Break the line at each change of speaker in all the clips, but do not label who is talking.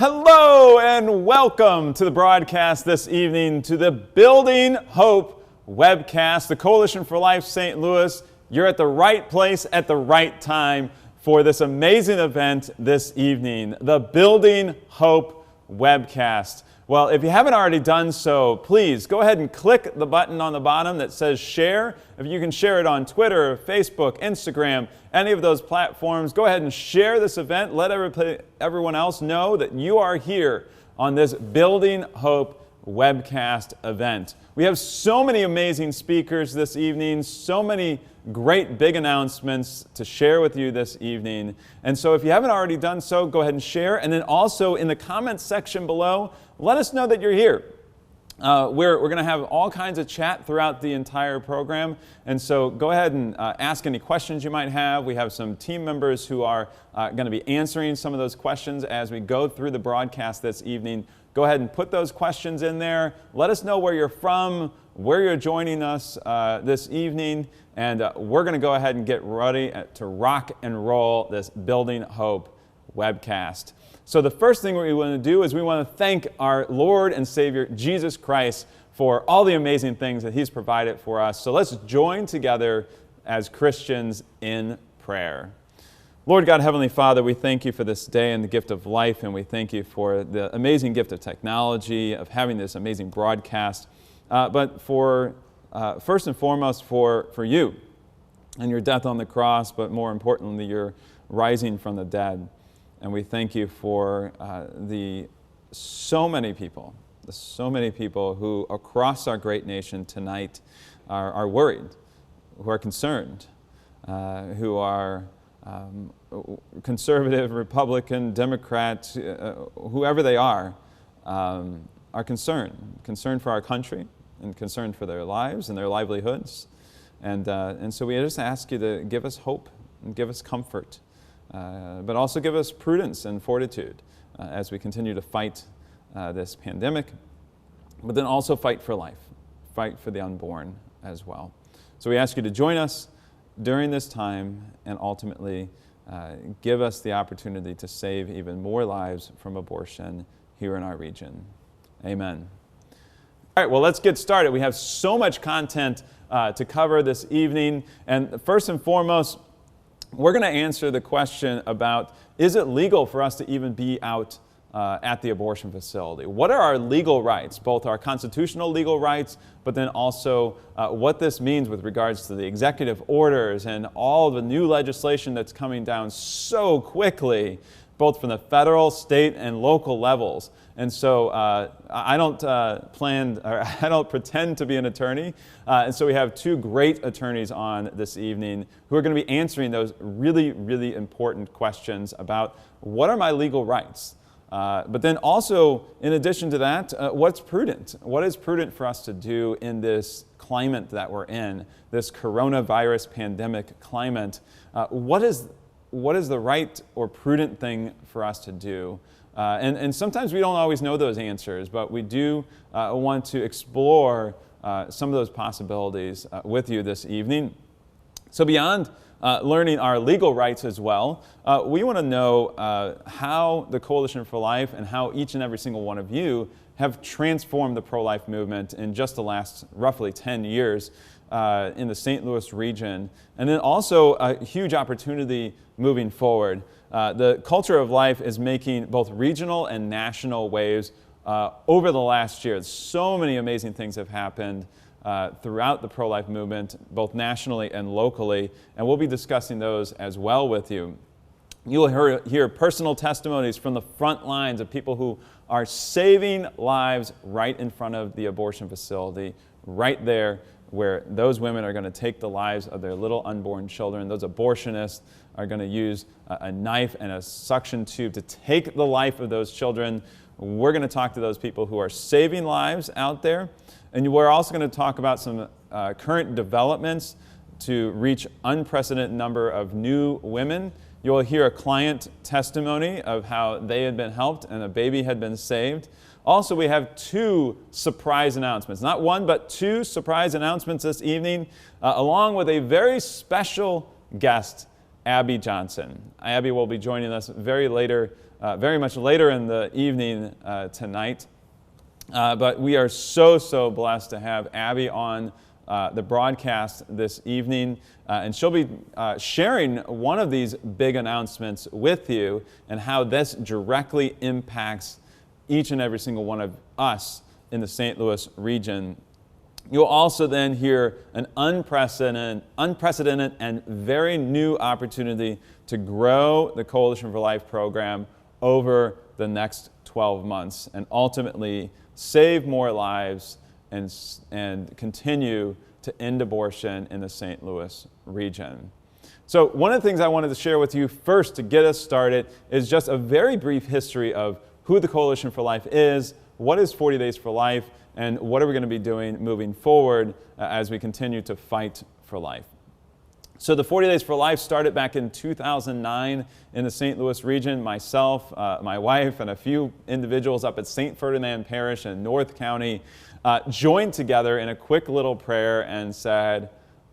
Hello and welcome to the broadcast this evening to the Building Hope Webcast, the Coalition for Life St. Louis. You're at the right place at the right time for this amazing event this evening, the Building Hope Webcast. Well, if you haven't already done so, please go ahead and click the button on the bottom that says share. If you can share it on Twitter, Facebook, Instagram, any of those platforms, go ahead and share this event. Let everyone else know that you are here on this Building Hope Webcast event. We have so many amazing speakers this evening, so many great big announcements to share with you this evening. And so if you haven't already done so, go ahead and share. And then also in the comments section below, let us know that you're here. We're going to have all kinds of chat throughout the entire program. And so go ahead and ask any questions you might have. We have some team members who are going to be answering some of those questions as we go through the broadcast this evening. Go ahead and put those questions in there. Let us know where you're from, where you're joining us this evening. And we're going to go ahead and get ready to rock and roll this Building Hope webcast. So the first thing we want to do is we want to thank our Lord and Savior, Jesus Christ, for all the amazing things that He's provided for us. So let's join together as Christians in prayer. Lord God, Heavenly Father, we thank You for this day and the gift of life, and we thank You for the amazing gift of technology, of having this amazing broadcast, but for first and foremost for You and Your death on the cross, but more importantly, Your rising from the dead. And we thank You for so many people who across our great nation tonight are worried, who are concerned, who are conservative, Republican, Democrat, whoever they are concerned for our country and concerned for their lives and their livelihoods. And so we just ask You to give us hope and give us comfort, but also give us prudence and fortitude as we continue to fight this pandemic, but then also fight for life, fight for the unborn as well. So we ask You to join us during this time and ultimately give us the opportunity to save even more lives from abortion here in our region. Amen. All right, well, let's get started. We have so much content to cover this evening. And first and foremost, we're going to answer the question about, is it legal for us to even be out at the abortion facility? What are our legal rights, both our constitutional legal rights, but then also what this means with regards to the executive orders and all the new legislation that's coming down so quickly, both from the federal, state, and local levels. And so I don't pretend to be an attorney. And so we have two great attorneys on this evening who are going to be answering those really, really important questions about what are my legal rights? But then also, in addition to that, what's prudent? What is prudent for us to do in this climate that we're in, this coronavirus pandemic climate? What is the right or prudent thing for us to do? And sometimes we don't always know those answers, but we do want to explore some of those possibilities with you this evening. So beyond learning our legal rights as well, we want to know how the Coalition for Life and how each and every single one of you have transformed the pro-life movement in just the last roughly 10 years in the St. Louis region, and then also a huge opportunity moving forward. The culture of life is making both regional and national waves over the last year. So many amazing things have happened throughout the pro-life movement, both nationally and locally, and we'll be discussing those as well with you. You'll hear personal testimonies from the front lines of people who are saving lives right in front of the abortion facility, right there where those women are going to take the lives of their little unborn children. Those abortionists are going to use a knife and a suction tube to take the life of those children. We're going to talk to those people who are saving lives out there. And we're also going to talk about some current developments to reach unprecedented number of new women. You'll hear a client testimony of how they had been helped and a baby had been saved. Also, we have two surprise announcements. Not one, but two surprise announcements this evening, along with a very special guest Abby Johnson. Abby will be joining us very much later in the evening tonight. But we are so blessed to have Abby on the broadcast this evening. And she'll be sharing one of these big announcements with you and how this directly impacts each and every single one of us in the St. Louis region. You'll also then hear an unprecedented and very new opportunity to grow the Coalition for Life program over the next 12 months and ultimately save more lives and continue to end abortion in the St. Louis region. So one of the things I wanted to share with you first to get us started is just a very brief history of who the Coalition for Life is, what is 40 Days for Life, and what are we going to be doing moving forward as we continue to fight for life. So the 40 Days for Life started back in 2009 in the St. Louis region. Myself, my wife, and a few individuals up at St. Ferdinand Parish in North County joined together in a quick little prayer and said,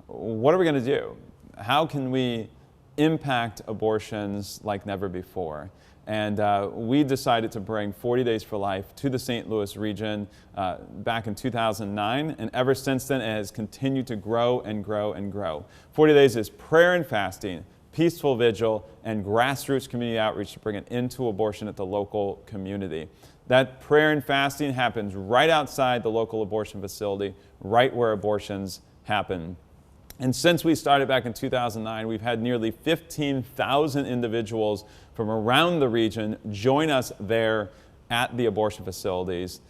what are we going to do? How can we impact abortions like never before? And we decided to bring 40 Days for Life to the St. Louis region back in 2009. And ever since then, it has continued to grow and grow and grow. 40 Days is prayer and fasting, peaceful vigil, and grassroots community outreach to bring an end to abortion at the local community. That prayer and fasting happens right outside the local abortion facility, right where abortions happen. And since we started back in 2009, we've had nearly 15,000 individuals from around the region join us there at the abortion facilities,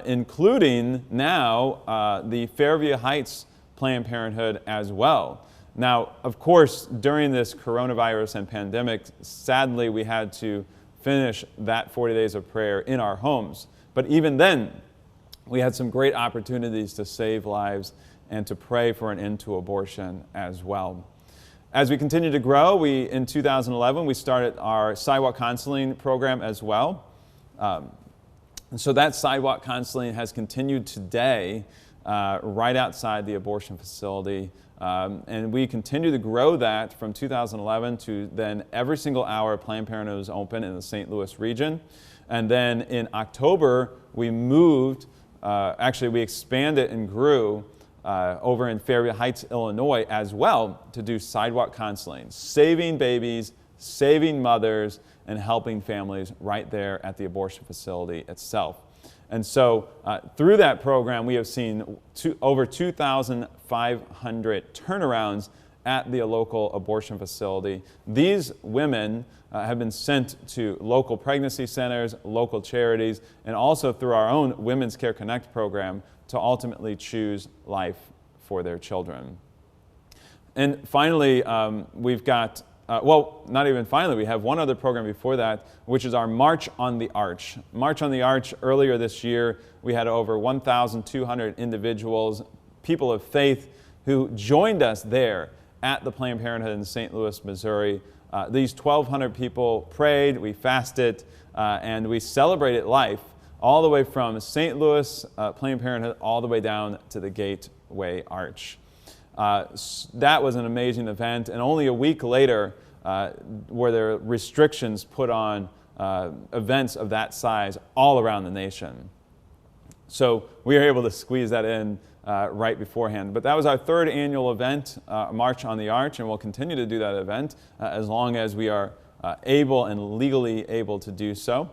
including now the Fairview Heights Planned Parenthood as well. Now, of course, during this coronavirus and pandemic, sadly, we had to finish that 40 days of prayer in our homes. But even then, we had some great opportunities to save lives and to pray for an end to abortion as well. As we continue to grow, in 2011, we started our sidewalk counseling program as well. And so that sidewalk counseling has continued today right outside the abortion facility. And we continue to grow that from 2011 to then every single hour Planned Parenthood is open in the St. Louis region. And then in October, we moved, we expanded and grew over in Fairview Heights, Illinois as well to do sidewalk counseling, saving babies, saving mothers, and helping families right there at the abortion facility itself. And so through that program, we have seen over 2,500 turnarounds at the local abortion facility. These women have been sent to local pregnancy centers, local charities, and also through our own Women's Care Connect program to ultimately choose life for their children. And finally, we've got, not even finally, we have one other program before that, which is our March on the Arch. March on the Arch, earlier this year, we had over 1,200 individuals, people of faith, who joined us there at the Planned Parenthood in St. Louis, Missouri. These 1,200 people prayed, we fasted, and we celebrated life all the way from St. Louis Planned Parenthood all the way down to the Gateway Arch. That was an amazing event, and only a week later were there restrictions put on events of that size all around the nation. So we were able to squeeze that in right beforehand. But that was our third annual event, March on the Arch, and we'll continue to do that event as long as we are able and legally able to do so.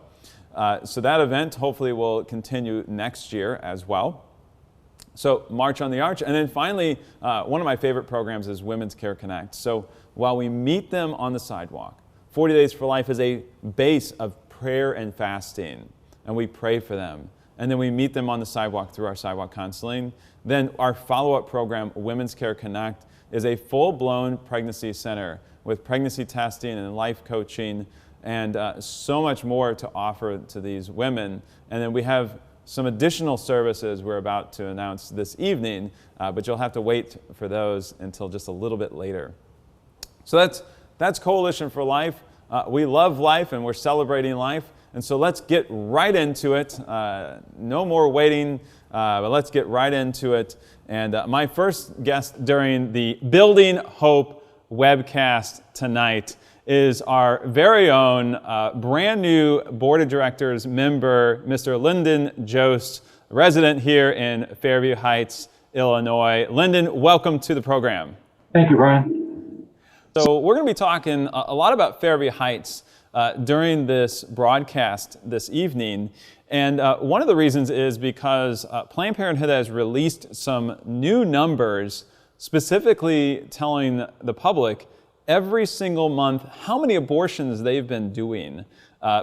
So that event hopefully will continue next year as well. So March on the Arch. And then finally, one of my favorite programs is Women's Care Connect. So while we meet them on the sidewalk, 40 Days for Life is a base of prayer and fasting, and we pray for them. And then we meet them on the sidewalk through our sidewalk counseling. Then our follow-up program, Women's Care Connect, is a full-blown pregnancy center with pregnancy testing and life coaching and so much more to offer to these women. And then we have some additional services we're about to announce this evening, but you'll have to wait for those until just a little bit later. So that's Coalition for Life. We love life and we're celebrating life. And so let's get right into it. No more waiting, but let's get right into it. And my first guest during the Building Hope Webcast tonight is our very own brand new Board of Directors member, Mr. Lyndon Jost, resident here in Fairview Heights, Illinois. Lyndon, welcome to the program.
Thank you, Brian.
So we're going to be talking a lot about Fairview Heights during this broadcast this evening. And one of the reasons is because Planned Parenthood has released some new numbers specifically telling the public every single month how many abortions they've been doing,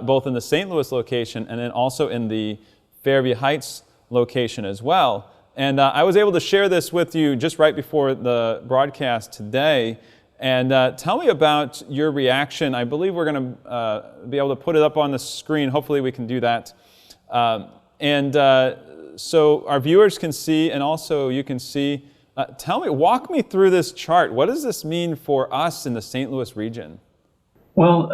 both in the St. Louis location and then also in the Fairview Heights location as well. And I was able to share this with you just right before the broadcast today. And tell me about your reaction. I believe we're going to be able to put it up on the screen. Hopefully we can do that. So our viewers can see, and also you can see. Walk me through this chart. What does this mean for us in the St. Louis region?
Well,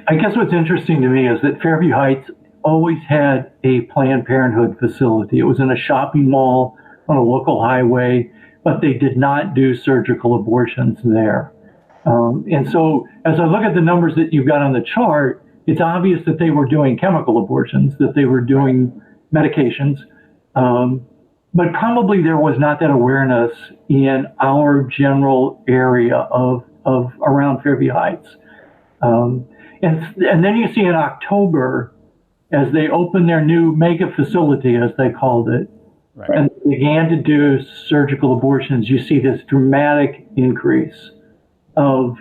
I guess what's interesting to me is that Fairview Heights always had a Planned Parenthood facility. It was in a shopping mall on a local highway, but they did not do surgical abortions there. And so as I look at the numbers that you've got on the chart, it's obvious that they were doing chemical abortions, that they were doing medications. But probably there was not that awareness in our general area of around Fairview Heights. And then you see in October, as they opened their new mega facility, as they called it, right, and began to do surgical abortions, you see this dramatic increase of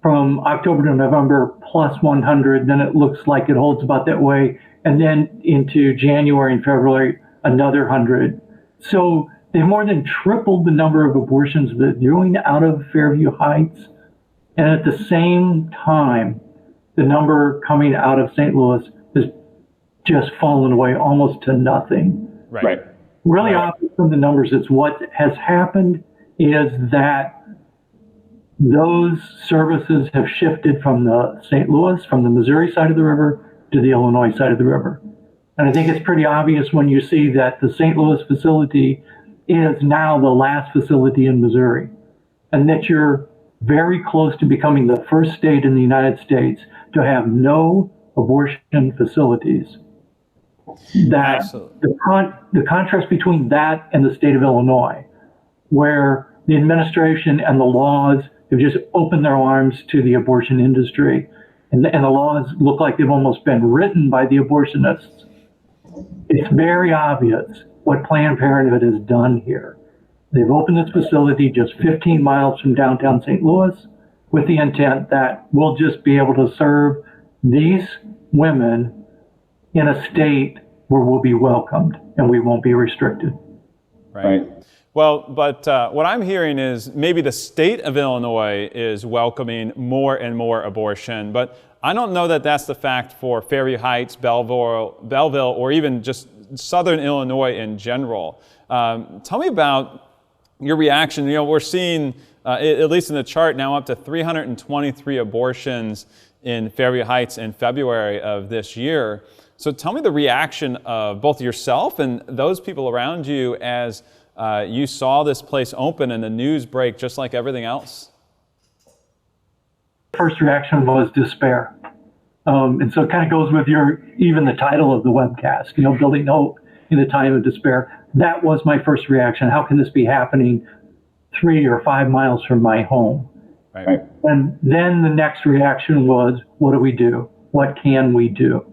from October to November plus 100, then it looks like it holds about that way, and then into January and February, another 100. So they more than tripled the number of abortions they're doing out of Fairview Heights. And at the same time, the number coming out of St. Louis has just fallen away almost to nothing.
Right.
Really obvious from the numbers, it's what has happened is that those services have shifted from the St. Louis, from the Missouri side of the river to the Illinois side of the river. And I think it's pretty obvious when you see that the St. Louis facility is now the last facility in Missouri, and that you're very close to becoming the first state in the United States to have no abortion facilities. That the contrast between that and the state of Illinois, where the administration and the laws have just opened their arms to the abortion industry, and the laws look like they've almost been written by the abortionists. It's very obvious what Planned Parenthood has done here. They've opened this facility just 15 miles from downtown St. Louis with the intent that we'll just be able to serve these women in a state where we'll be welcomed and we won't be restricted.
Right. Well, but what I'm hearing is maybe the state of Illinois is welcoming more and more abortion, but I don't know that that's the fact for Fairview Heights, Belleville, or even just Southern Illinois in general. Tell me about your reaction. You know, we're seeing, at least in the chart now, up to 323 abortions in Fairview Heights in February of this year. So tell me the reaction of both yourself and those people around you as you saw this place open and the news break just like everything else.
First reaction was despair. And so it kind of goes with even the title of the webcast, building hope in a time of despair. That was my first reaction. How can this be happening 3 or 5 miles from my home?
Right.
And then the next reaction was, what do we do? What can we do?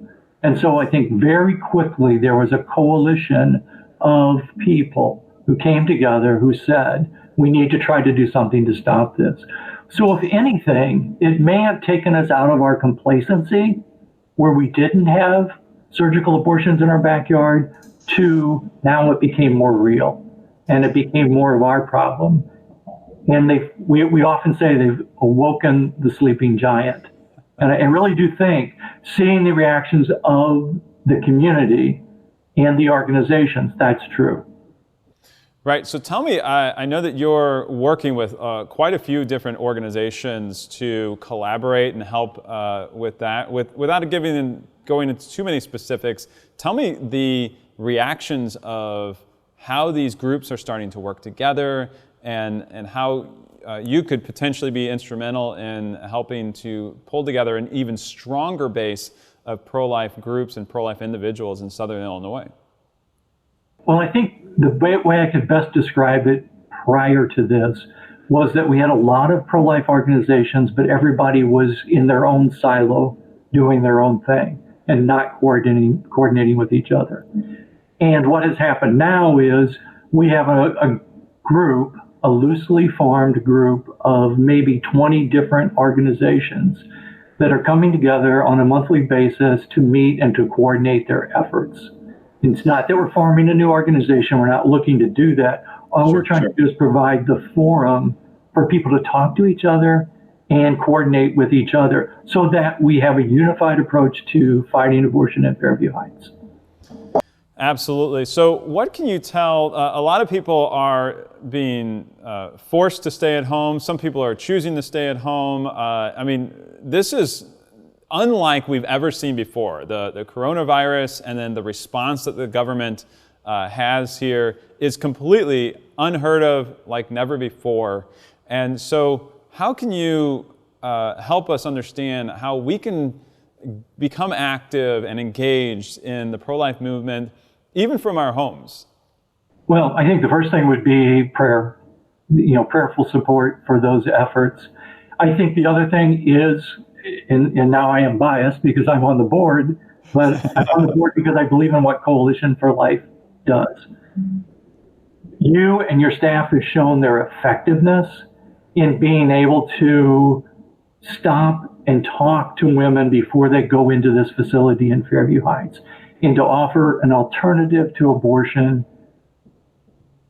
And so I think very quickly there was a coalition of people who came together who said, we need to try to do something to stop this. So if anything, it may have taken us out of our complacency where we didn't have surgical abortions in our backyard to now it became more real and it became more of our problem. And we often say they've awoken the sleeping giant. And I really do think seeing the reactions of the community and the organizations, that's true.
Right. So tell me, I know that you're working with quite a few different organizations to collaborate and help with that. Without going into too many specifics, tell me the reactions of how these groups are starting to work together and how you could potentially be instrumental in helping to pull together an even stronger base of pro-life groups and pro-life individuals in Southern Illinois.
Well, I think the way I could best describe it prior to this was that we had a lot of pro-life organizations, but everybody was in their own silo doing their own thing and not coordinating with each other. And what has happened now is we have a group, a loosely formed group of maybe 20 different organizations that are coming together on a monthly basis to meet and to coordinate their efforts. It's not that we're forming a new organization. We're not looking to do that. All we're trying to do is provide the forum for people to talk to each other and coordinate with each other so that we have a unified approach to fighting abortion in Fairview Heights.
Absolutely. So what can you tell? A lot of people are being forced to stay at home. Some people are choosing to stay at home. I mean, this is unlike we've ever seen before. The coronavirus and then the response that the government has here is completely unheard of, like never before. And so how can you help us understand how we can become active and engaged in the pro-life movement, even from our homes?
Well, I think the first thing would be prayer, prayerful support for those efforts. I think the other thing is, and now I am biased because I'm on the board, but I'm on the board because I believe in what Coalition for Life does. You and your staff have shown their effectiveness in being able to stop and talk to women before they go into this facility in Fairview Heights, and to offer an alternative to abortion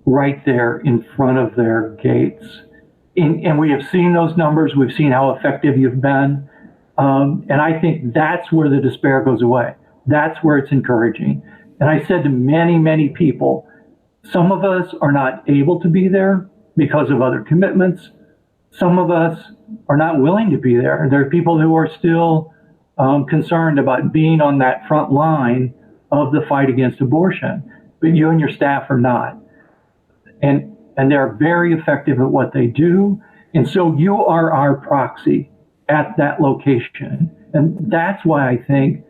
right there in front of their gates. And we have seen those numbers. We've seen how effective you've been. And I think that's where the despair goes away. That's where it's encouraging. And I said to many, many people, some of us are not able to be there because of other commitments. Some of us are not willing to be there. There are people who are still concerned about being on that front line of the fight against abortion, but you and your staff are not. And they're very effective at what they do. And so you are our proxy at that location. And that's why I think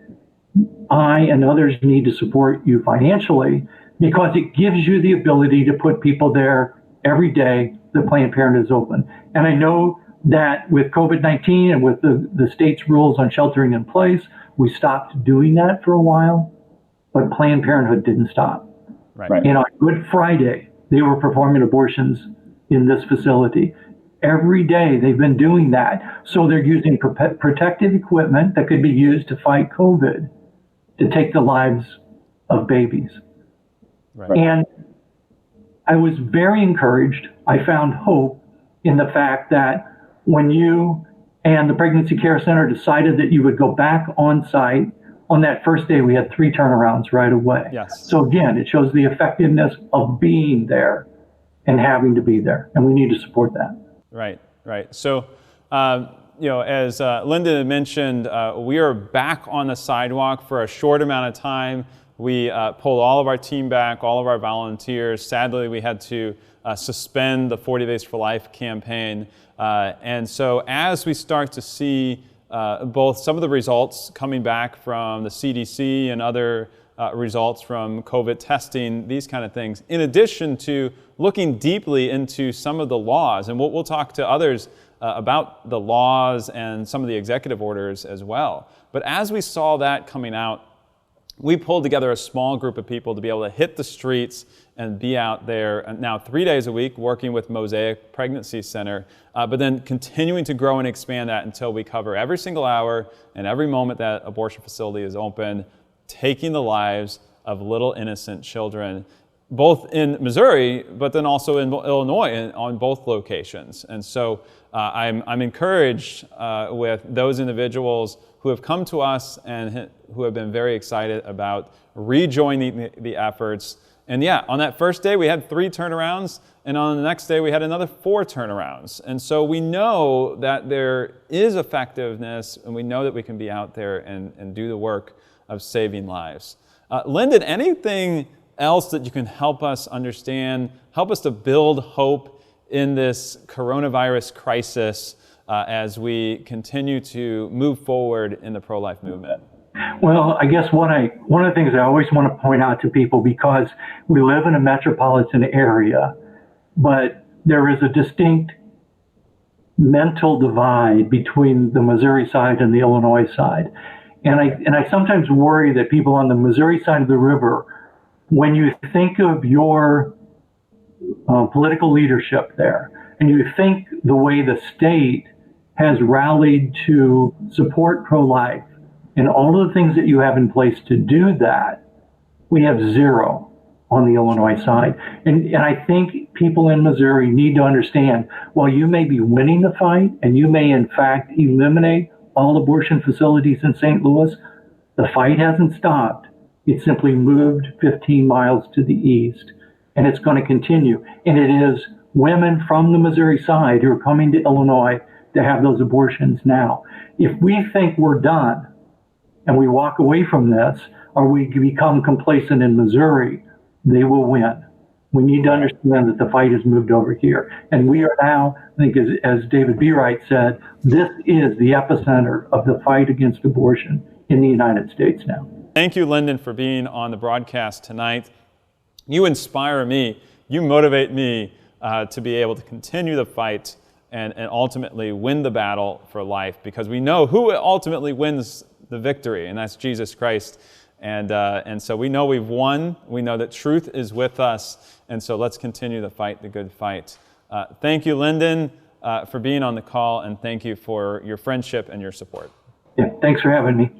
I and others need to support you financially, because it gives you the ability to put people there every day that Planned Parenthood is open. And I know that with COVID-19 and with the state's rules on sheltering in place, we stopped doing that for a while, but Planned Parenthood didn't stop.
Right.
And on Good Friday, they were performing abortions in this facility. Every day they've been doing that. So they're using protective equipment that could be used to fight COVID to take the lives of babies.
Right.
And I was very encouraged. I found hope in the fact that when you and the Pregnancy Care Center decided that you would go back on site, on that first day, we had 3 turnarounds right away.
Yes.
So again, it shows the effectiveness of being there and having to be there. And we need to support that.
Right, right. So, as Linda mentioned, we are back on the sidewalk for a short amount of time. We pulled all of our team back, all of our volunteers. Sadly, we had to suspend the 40 Days for Life campaign. And so as we start to see both some of the results coming back from the CDC and other results from COVID testing, these kind of things, in addition to looking deeply into some of the laws, and we'll talk to others about the laws and some of the executive orders as well. But as we saw that coming out, we pulled together a small group of people to be able to hit the streets and be out there now 3 days a week working with Mosaic Pregnancy Center, but then continuing to grow and expand that until we cover every single hour and every moment that abortion facility is open, taking the lives of little innocent children, both in Missouri, but then also in Illinois on both locations. And so I'm encouraged with those individuals who have come to us and who have been very excited about rejoining the efforts. And yeah, on that first day we had 3 turnarounds, and on the next day we had another 4 turnarounds. And so we know that there is effectiveness, and we know that we can be out there and do the work of saving lives. Lyndon, anything else that you can help us understand, help us to build hope in this coronavirus crisis as we continue to move forward in the pro-life movement?
Well, I guess one of the things I always want to point out to people, because we live in a metropolitan area, but there is a distinct mental divide between the Missouri side and the Illinois side. And I sometimes worry that people on the Missouri side of the river, when you think of your political leadership there, and you think the way the state has rallied to support pro-life and all of the things that you have in place to do that, we have zero on the Illinois side. And I think people in Missouri need to understand, while you may be winning the fight and you may in fact eliminate all abortion facilities in St. Louis, the fight hasn't stopped. It simply moved 15 miles to the east, and it's going to continue. And it is women from the Missouri side who are coming to Illinois to have those abortions now. If we think we're done and we walk away from this, or we become complacent in Missouri, they will win. We need to understand that the fight has moved over here. And we are now, I think as David B. Wright said, this is the epicenter of the fight against abortion in the United States now.
Thank you, Lyndon, for being on the broadcast tonight. You inspire me, you motivate me to be able to continue the fight and ultimately win the battle for life, because we know who ultimately wins the victory, and that's Jesus Christ. And so we know we've won. We know that truth is with us. And so let's continue to fight the good fight. Thank you, Lyndon, for being on the call, and thank you for your friendship and your support.
Yeah, thanks for having me.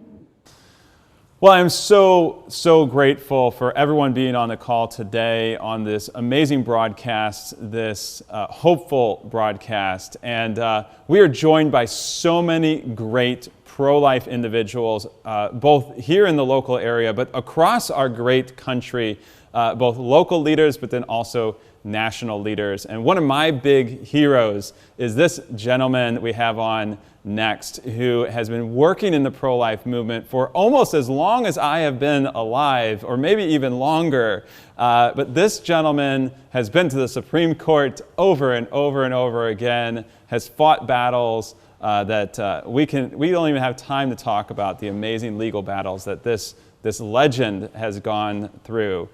Well, I'm so grateful for everyone being on the call today on this amazing broadcast, this hopeful broadcast. And we are joined by so many great pro-life individuals, both here in the local area, but across our great country, both local leaders, but then also national leaders. And one of my big heroes is this gentleman we have on next, who has been working in the pro-life movement for almost as long as I have been alive, or maybe even longer. But this gentleman has been to the Supreme Court over and over and over again, has fought battles that we don't even have time to talk about, the amazing legal battles that this legend has gone through.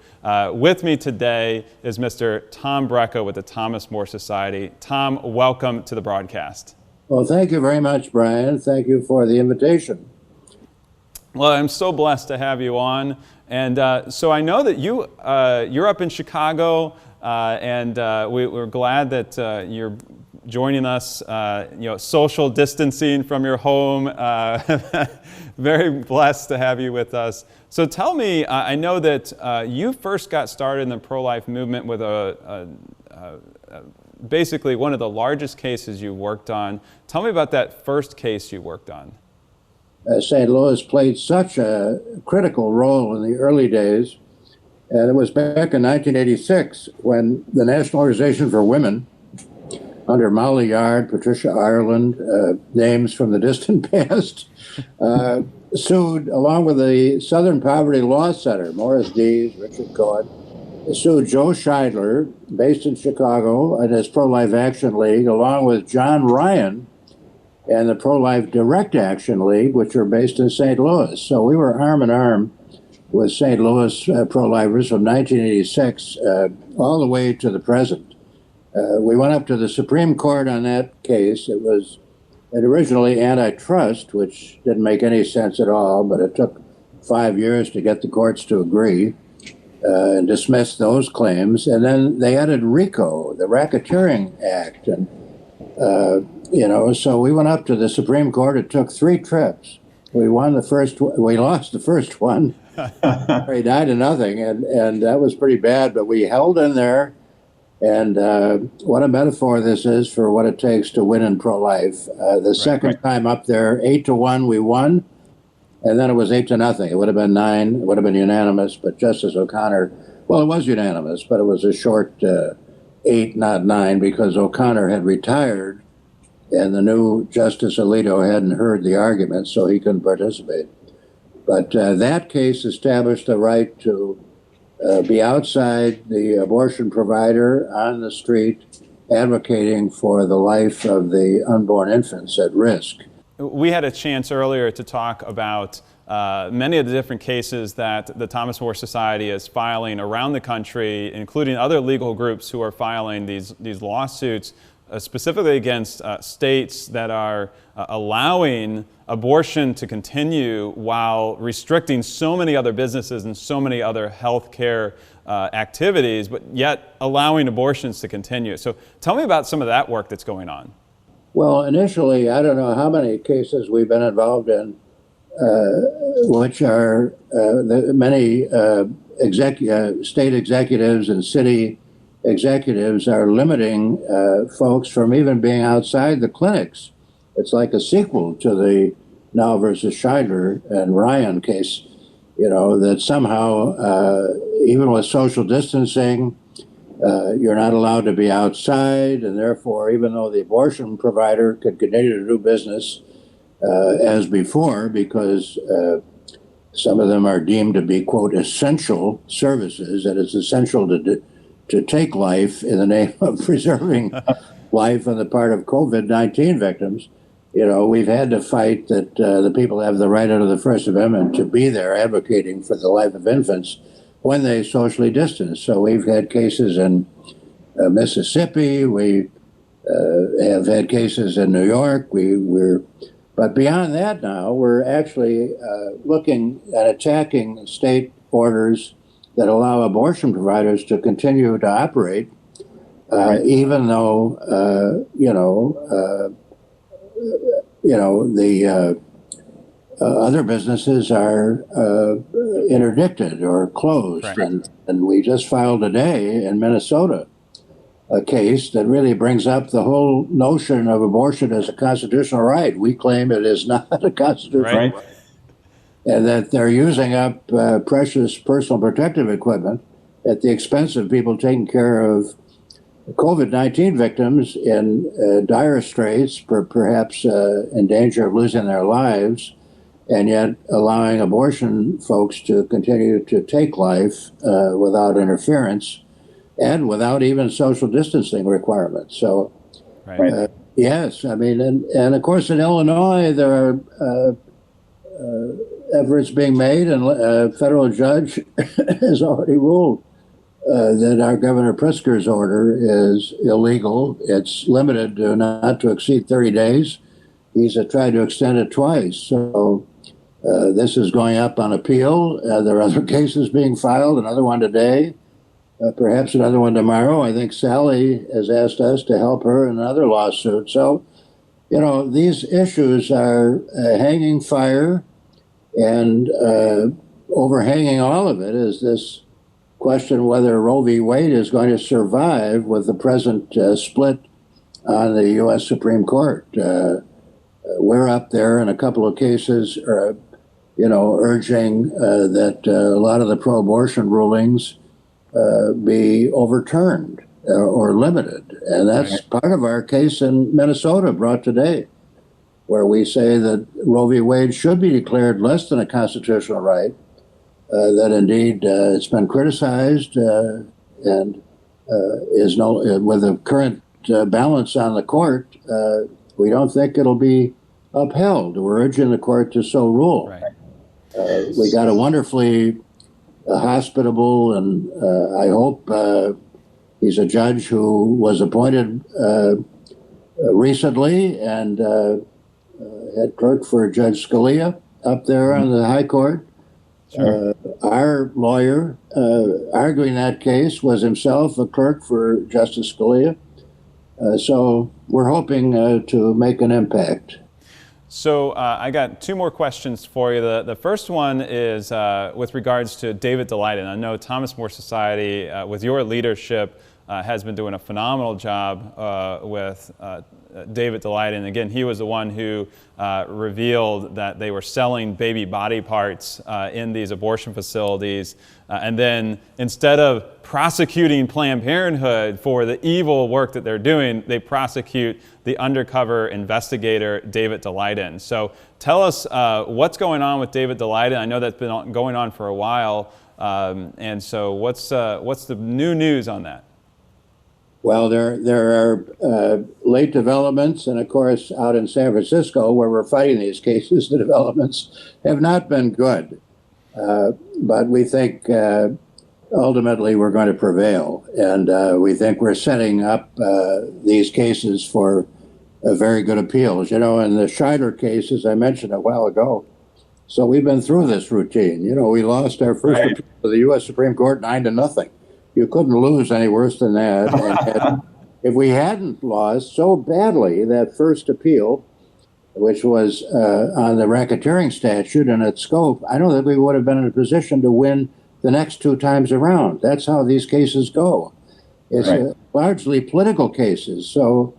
With me today is Mr. Tom Brecka with the Thomas More Society. Tom, welcome to the broadcast.
Well, thank you very much, Brian. Thank you for the invitation.
Well, I'm so blessed to have you on. And so I know that you're up in Chicago, and we're glad that you're joining us, social distancing from your home. Very blessed to have you with us. So tell me, I know that you first got started in the pro-life movement with basically one of the largest cases you worked on. Tell me about that first case you worked on.
St. Louis played such a critical role in the early days. And it was back in 1986 when the National Organization for Women, under Molly Yard, Patricia Ireland, names from the distant past, sued, along with the Southern Poverty Law Center, Morris Dees, Richard Cohen, sued Joe Scheidler, based in Chicago, and his Pro-Life Action League, along with John Ryan and the Pro-Life Direct Action League, which are based in St. Louis. So we were arm in arm with St. Louis pro-lifers from 1986 all the way to the present. We went up to the Supreme Court on that case. It was originally antitrust, which didn't make any sense at all, but it took 5 years to get the courts to agree and dismiss those claims. And then they added RICO, the Racketeering Act. And, so we went up to the Supreme Court. It took 3 trips. We won the first, we lost the first one. He died of nothing, and that was pretty bad, but we held in there. And what a metaphor this is for what it takes to win in pro-life. The second time up there, 8-1, we won, and then it was 8-0. It would have been 9. It would have been unanimous, but Justice O'Connor, well, it was unanimous, but it was a short 8, not 9, because O'Connor had retired, and the new Justice Alito hadn't heard the argument, so he couldn't participate. But that case established the right to be outside the abortion provider on the street advocating for the life of the unborn infants at risk.
We had a chance earlier to talk about many of the different cases that the Thomas More Society is filing around the country, including other legal groups who are filing these lawsuits specifically against states that are allowing abortion to continue while restricting so many other businesses and so many other healthcare activities, but yet allowing abortions to continue. So tell me about some of that work that's going on.
Well, initially, I don't know how many cases we've been involved in, which are many state executives and city executives are limiting folks from even being outside the clinics. It's like a sequel to the Now versus Scheidler and Ryan case, that somehow, even with social distancing, you're not allowed to be outside, and therefore, even though the abortion provider could continue to do business as before, because some of them are deemed to be, quote, essential services, that it's essential to take life in the name of preserving life on the part of COVID-19 victims. We've had to fight that the people have the right under the First Amendment to be there advocating for the life of infants when they socially distance. So we've had cases in Mississippi. We have had cases in New York. But beyond that now, we're actually looking at attacking state orders that allow abortion providers to continue to operate, even though, the other businesses are interdicted or closed. Right. And we just filed today in Minnesota a case that really brings up the whole notion of abortion as a constitutional right. We claim it is not a constitutional right. And that they're using up precious personal protective equipment at the expense of people taking care of COVID-19 victims in dire straits, perhaps in danger of losing their lives, and yet allowing abortion folks to continue to take life without interference and without even social distancing requirements. So, yes, I mean, and of course in Illinois there are efforts being made, and a federal judge has already ruled that our Governor Pritzker's order is illegal. It's limited to not to exceed 30 days. He's tried to extend it twice. So this is going up on appeal. There are other cases being filed, another one today, perhaps another one tomorrow. I think Sally has asked us to help her in another lawsuit. So, these issues are hanging fire, and overhanging all of it is this question whether Roe v. Wade is going to survive with the present split on the U.S. Supreme Court. We're up there in a couple of cases, urging that a lot of the pro-abortion rulings be overturned or limited. And that's part of our case in Minnesota brought today, where we say that Roe v. Wade should be declared less than a constitutional right, that indeed it's been criticized and is with the current balance on the court, we don't think it'll be upheld. We're urging the court to so rule. Right. We got a wonderfully hospitable, and I hope he's a judge who was appointed recently and head clerk for Judge Scalia up there on the High Court. Sure. Our lawyer arguing that case was himself a clerk for Justice Scalia. So we're hoping to make an impact.
So I got two more questions for you. The first one is with regards to David Daleiden. I know Thomas More Society, with your leadership, has been doing a phenomenal job with David Daleiden. Again, he was the one who revealed that they were selling baby body parts in these abortion facilities. And then instead of prosecuting Planned Parenthood for the evil work that they're doing, they prosecute the undercover investigator, David Daleiden. So tell us what's going on with David Daleiden. I know that's been going on for a while. And so what's the new news on that?
Well, there are late developments, and of course, out in San Francisco, where we're fighting these cases, the developments have not been good. But we think ultimately we're going to prevail, and we think we're setting up these cases for very good appeals. You know, in the Schuyler case, as I mentioned a while ago, so we've been through this routine. You know, we lost our first appeal to the U.S. Supreme Court 9-0. You couldn't lose any worse than that. And if we hadn't lost so badly that first appeal, which was on the racketeering statute and its scope, I don't think we would have been in a position to win the next 2 times around. That's how these cases go. It's largely political cases. So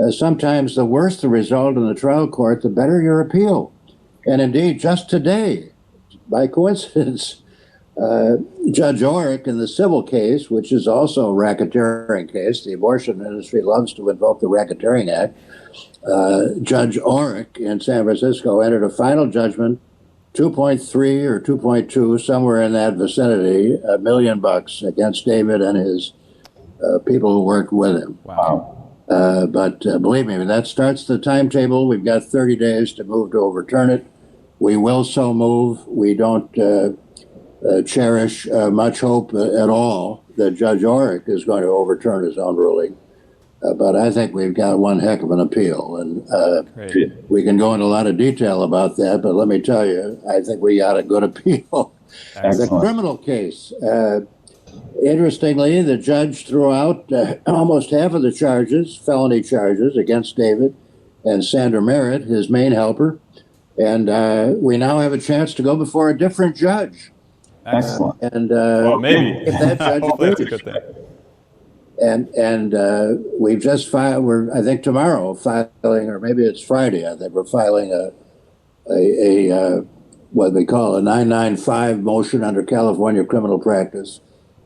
sometimes the worse the result in the trial court, the better your appeal. And indeed, just today, by coincidence, Judge Orrick in the civil case, which is also a racketeering case, the abortion industry loves to invoke the Racketeering Act, Judge Orrick in San Francisco entered a final judgment, 2.3 or 2.2, somewhere in that vicinity, $1 million against David and his people who worked with him.
Wow.
But believe me, that starts the timetable. We've got 30 days to move to overturn it. We will so move. We don't cherish much hope at all that Judge Orrick is going to overturn his own ruling. But I think we've got one heck of an appeal. And we can go into a lot of detail about that, but let me tell you, I think we got a good appeal. The criminal case, interestingly, the judge threw out almost half of the charges, felony charges, against David and Sandra Merritt, his main helper. And we now have a chance to go before a different judge.
Excellent.
And
well, maybe.
if that judge
Hopefully that's a good thing.
And we've just filed, we're, I think tomorrow, filing, or maybe it's Friday, I think we're filing a what we call a 995 motion under California criminal practice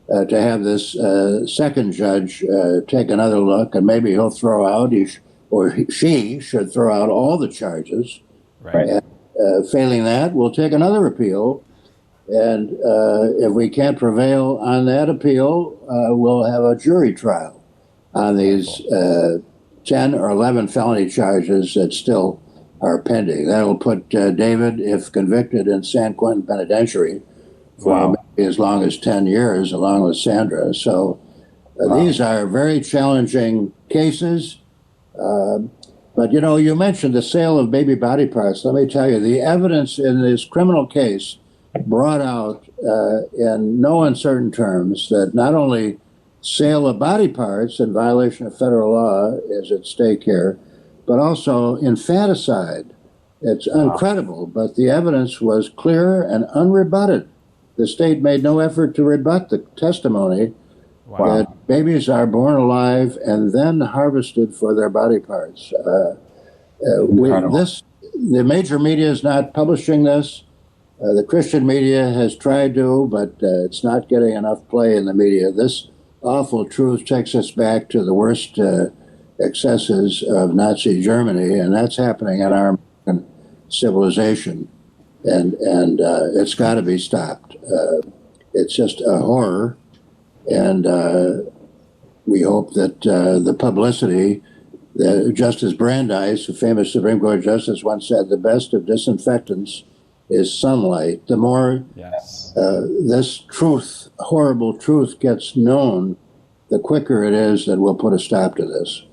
to have this second judge take another look, and maybe he'll throw out, she should throw out all the charges.
Right.
And, failing that, we'll take another appeal. And if we can't prevail on that appeal, we'll have a jury trial on these 10 or 11 felony charges that still are pending. That'll put David, if convicted, in San Quentin Penitentiary for maybe as long as 10 years, along with Sandra. So these are very challenging cases. But, you know, you mentioned the sale of baby body parts. Let me tell you, the evidence in this criminal case brought out in no uncertain terms that not only sale of body parts in violation of federal law is at stake here, but also infanticide. It's incredible, but the evidence was clear and unrebutted. The state made no effort to rebut the testimony that babies are born alive and then harvested for their body parts. The major media is not publishing this. The Christian media has tried to, but it's not getting enough play in the media. This awful truth takes us back to the worst excesses of Nazi Germany, and that's happening in our American civilization. And it's got to be stopped. It's just a horror, and we hope that the publicity, Justice Brandeis, a famous Supreme Court justice, once said, the best of disinfectants is sunlight. The more this truth, horrible truth, gets known, the quicker it is that we'll put a stop to this.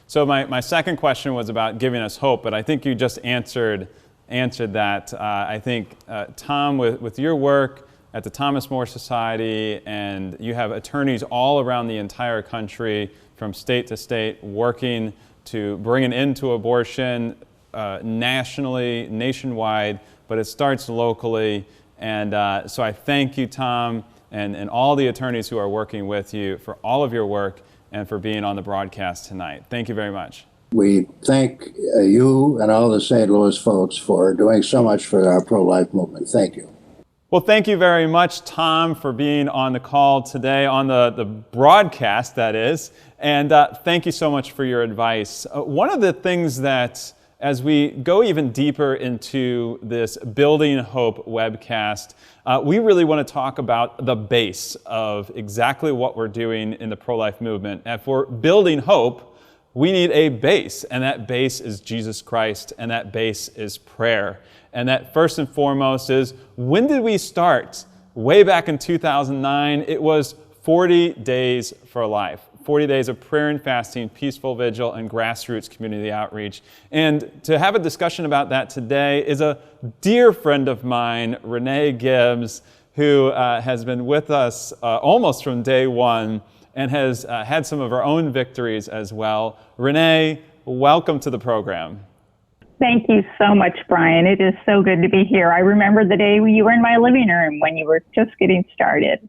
So my second question was about giving us hope, but I think you just answered that. I think, Tom, with your work at the Thomas More Society, and you have attorneys all around the entire country, from state to state, working to bring an end to abortion nationwide, but it starts locally. And so I thank you, Tom, and all the attorneys who are working with you for all of your work and for being on the broadcast tonight. Thank you very much.
We thank you and all the St. Louis folks for doing so much for our pro-life movement. Thank you.
Well, thank you very much, Tom, for being on the call today, on the broadcast, that is. And thank you so much for your advice. One of the things that as we go even deeper into this Building Hope webcast, we really want to talk about the base of exactly what we're doing in the pro-life movement. And for building hope, we need a base, and that base is Jesus Christ, and that base is prayer. And that first and foremost is, when did we start? Way back in 2009, it was 40 days for life. 40 days of prayer and fasting, peaceful vigil, and grassroots community outreach. And to have a discussion about that today is a dear friend of mine, Renee Gibbs, who has been with us almost from day one and has had some of her own victories as well. Renee, welcome to the program.
Thank you so much, Brian. It is so good to be here. I remember the day you were in my living room when you were just getting started.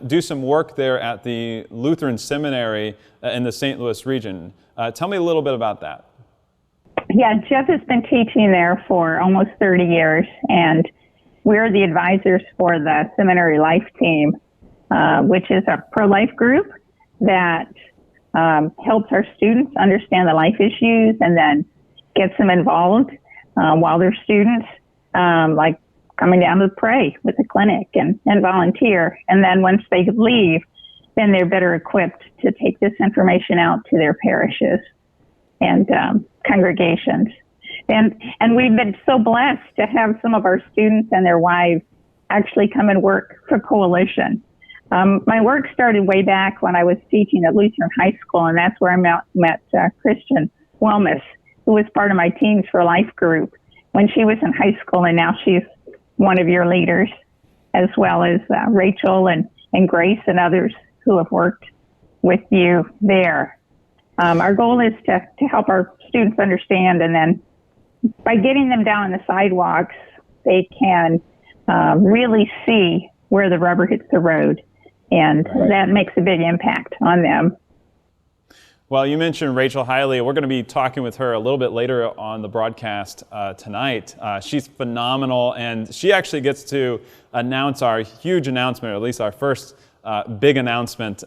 Do some work there at the Lutheran Seminary in the St. Louis region. Tell me a little bit about that.
Yeah, Jeff has been teaching there for almost 30 years, and we're the advisors for the Seminary Life Team, which is a pro-life group that helps our students understand the life issues and then gets them involved while they're students, like coming down to pray with the clinic and volunteer. And then once they leave, then they're better equipped to take this information out to their parishes and congregations. And we've been so blessed to have some of our students and their wives actually come and work for Coalition. My work started way back when I was teaching at Lutheran High School, and that's where I met Christian Wellness, who was part of my Teens for Life group when she was in high school, and now she's one of your leaders, as well as Rachel and Grace and others who have worked with you there. Our goal is to help our students understand, and then by getting them down on the sidewalks, they can really see where the rubber hits the road, and that makes a big impact on them.
Well, you mentioned Rachel Hiley. We're going to be talking with her a little bit later on the broadcast tonight. She's phenomenal, and she actually gets to announce our huge announcement, or at least our first big announcement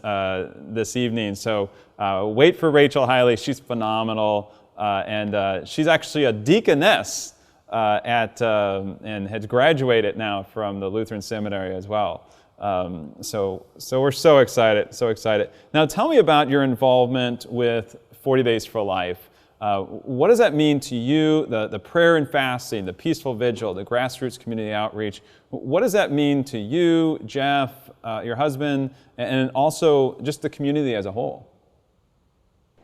this evening. So wait for Rachel Hiley. She's phenomenal, and she's actually a deaconess and has graduated now from the Lutheran Seminary as well. So we're so excited. Now tell me about your involvement with 40 Days for Life. What does that mean to you, the prayer and fasting, the peaceful vigil, the grassroots community outreach? What does that mean to you, Jeff, your husband, and also just the community as a whole?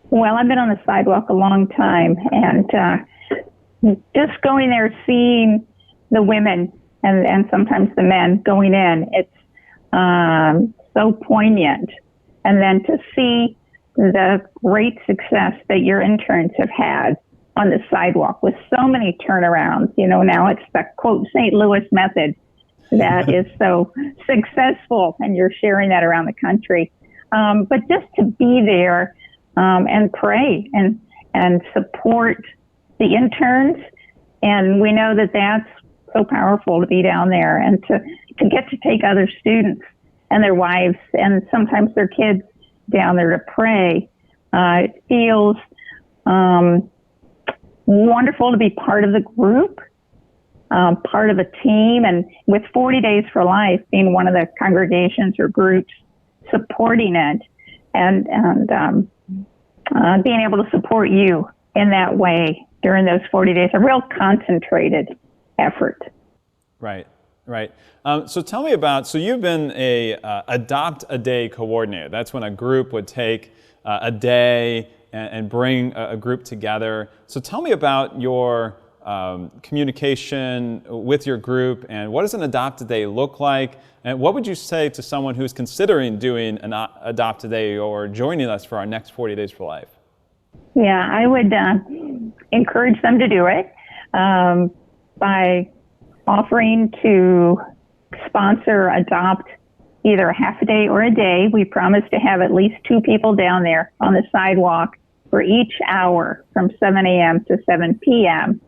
Well, I've been on the sidewalk a long time, and just going there, seeing the women and sometimes the men going in, it's so poignant. And then to see the great success that your interns have had on the sidewalk with so many turnarounds. You know, now it's the quote St. Louis method that is so successful, and you're sharing that around the country. But just to be there and pray and support the interns, and we know that that's so powerful to be down there and to get to take other students and their wives and sometimes their kids down there to pray. It feels wonderful to be part of the group, part of a team, and with 40 Days for Life being one of the congregations or groups supporting it, and being able to support you in that way during those 40 days, a real concentrated effort.
Right. So tell me about, so you've been a Adopt a Day coordinator. That's when a group would take a day and bring a group together. So tell me about your communication with your group, and what does an Adopt a Day look like? And what would you say to someone who's considering doing an Adopt a Day or joining us for our next 40 Days for Life?
Yeah, I would encourage them to do it by offering to sponsor, adopt either a half a day or a day. We promise to have at least 2 people down there on the sidewalk for each hour from 7 a.m. to 7 p.m.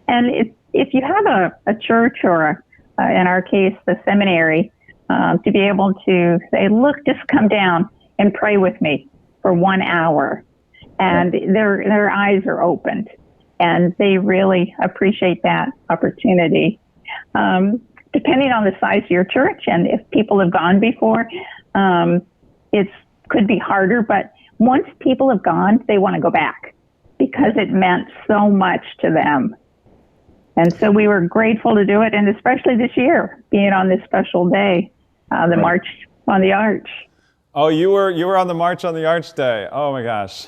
And if you have a church or, in our case, the seminary, to be able to say, look, just come down and pray with me for 1 hour. and their eyes are opened, and they really appreciate that opportunity. Depending on the size of your church, and if people have gone before, it could be harder, but once people have gone, they want to go back because it meant so much to them. And so we were grateful to do it, and especially this year, being on this special day, the March on the Arch.
Oh, you were on the March on the Arch Day. Oh my gosh.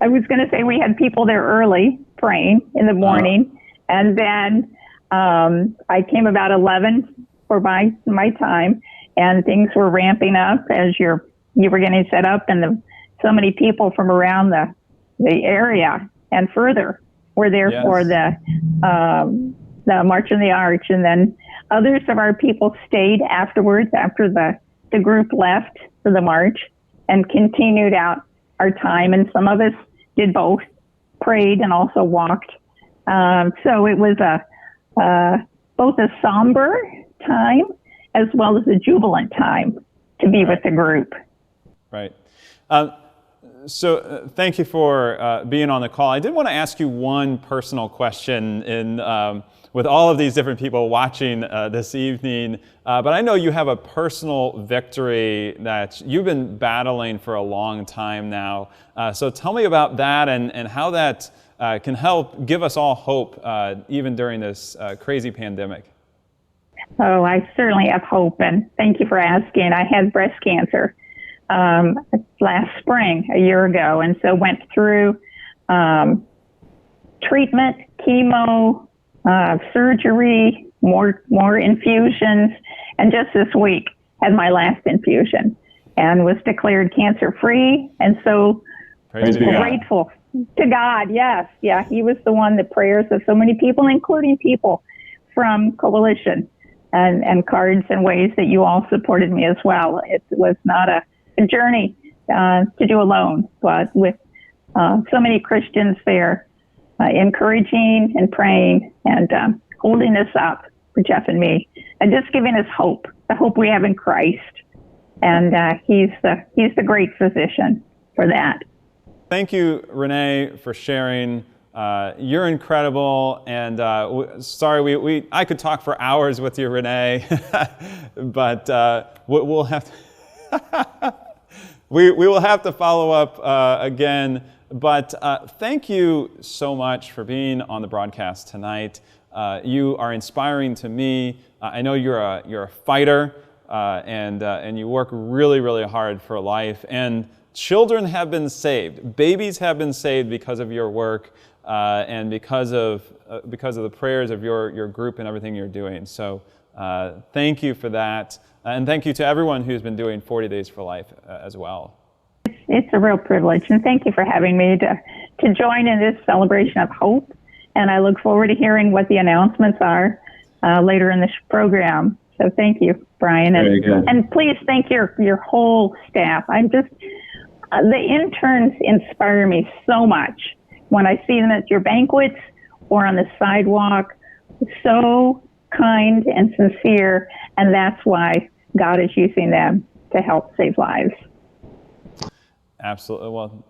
I was going to say we had people there early praying in the morning, and then I came about 11 for my time, and things were ramping up as you were getting set up, and so many people from around the area and further were there for the March on the Arch, and then others of our people stayed afterwards after the group left for the march and continued out our time, and some of us did both, prayed and also walked. So it was both a somber time as well as a jubilant time to be with the group.
Right. So thank you for being on the call. I did want to ask you one personal question with all of these different people watching this evening, but I know you have a personal victory that you've been battling for a long time now. So tell me about that and how that can help give us all hope even during this crazy pandemic.
Oh, I certainly have hope, and thank you for asking. I had breast cancer last spring, a year ago, and so went through treatment, chemo, surgery, more infusions, and just this week had my last infusion and was declared cancer-free, and so grateful to God. Yes, yeah, He was the one, the prayers of so many people, including people from Coalition and cards and ways that you all supported me as well. It was not a journey to do alone, but with so many Christians there encouraging and praying and holding us up for Jeff and me, and just giving us hope, the hope we have in Christ. And he's the great physician for that.
Thank you, Renee, for sharing. You're incredible, and sorry, I could talk for hours with you, Renee, but we'll have to we will have to follow up again. But thank you so much for being on the broadcast tonight. You are inspiring to me. I know you're a fighter, and you work really, really hard for life. And children have been saved. Babies have been saved because of your work. And because of the prayers of your group and everything you're doing. So thank you for that. And thank you to everyone who's been doing 40 Days for Life as well.
It's a real privilege, and thank you for having me to join in this celebration of hope. And I look forward to hearing what the announcements are later in this program. So thank you, Brian. And please thank your whole staff. The interns inspire me so much. When I see them at your banquets or on the sidewalk, so kind and sincere, and that's why God is using them to help save lives.
Absolutely. Well,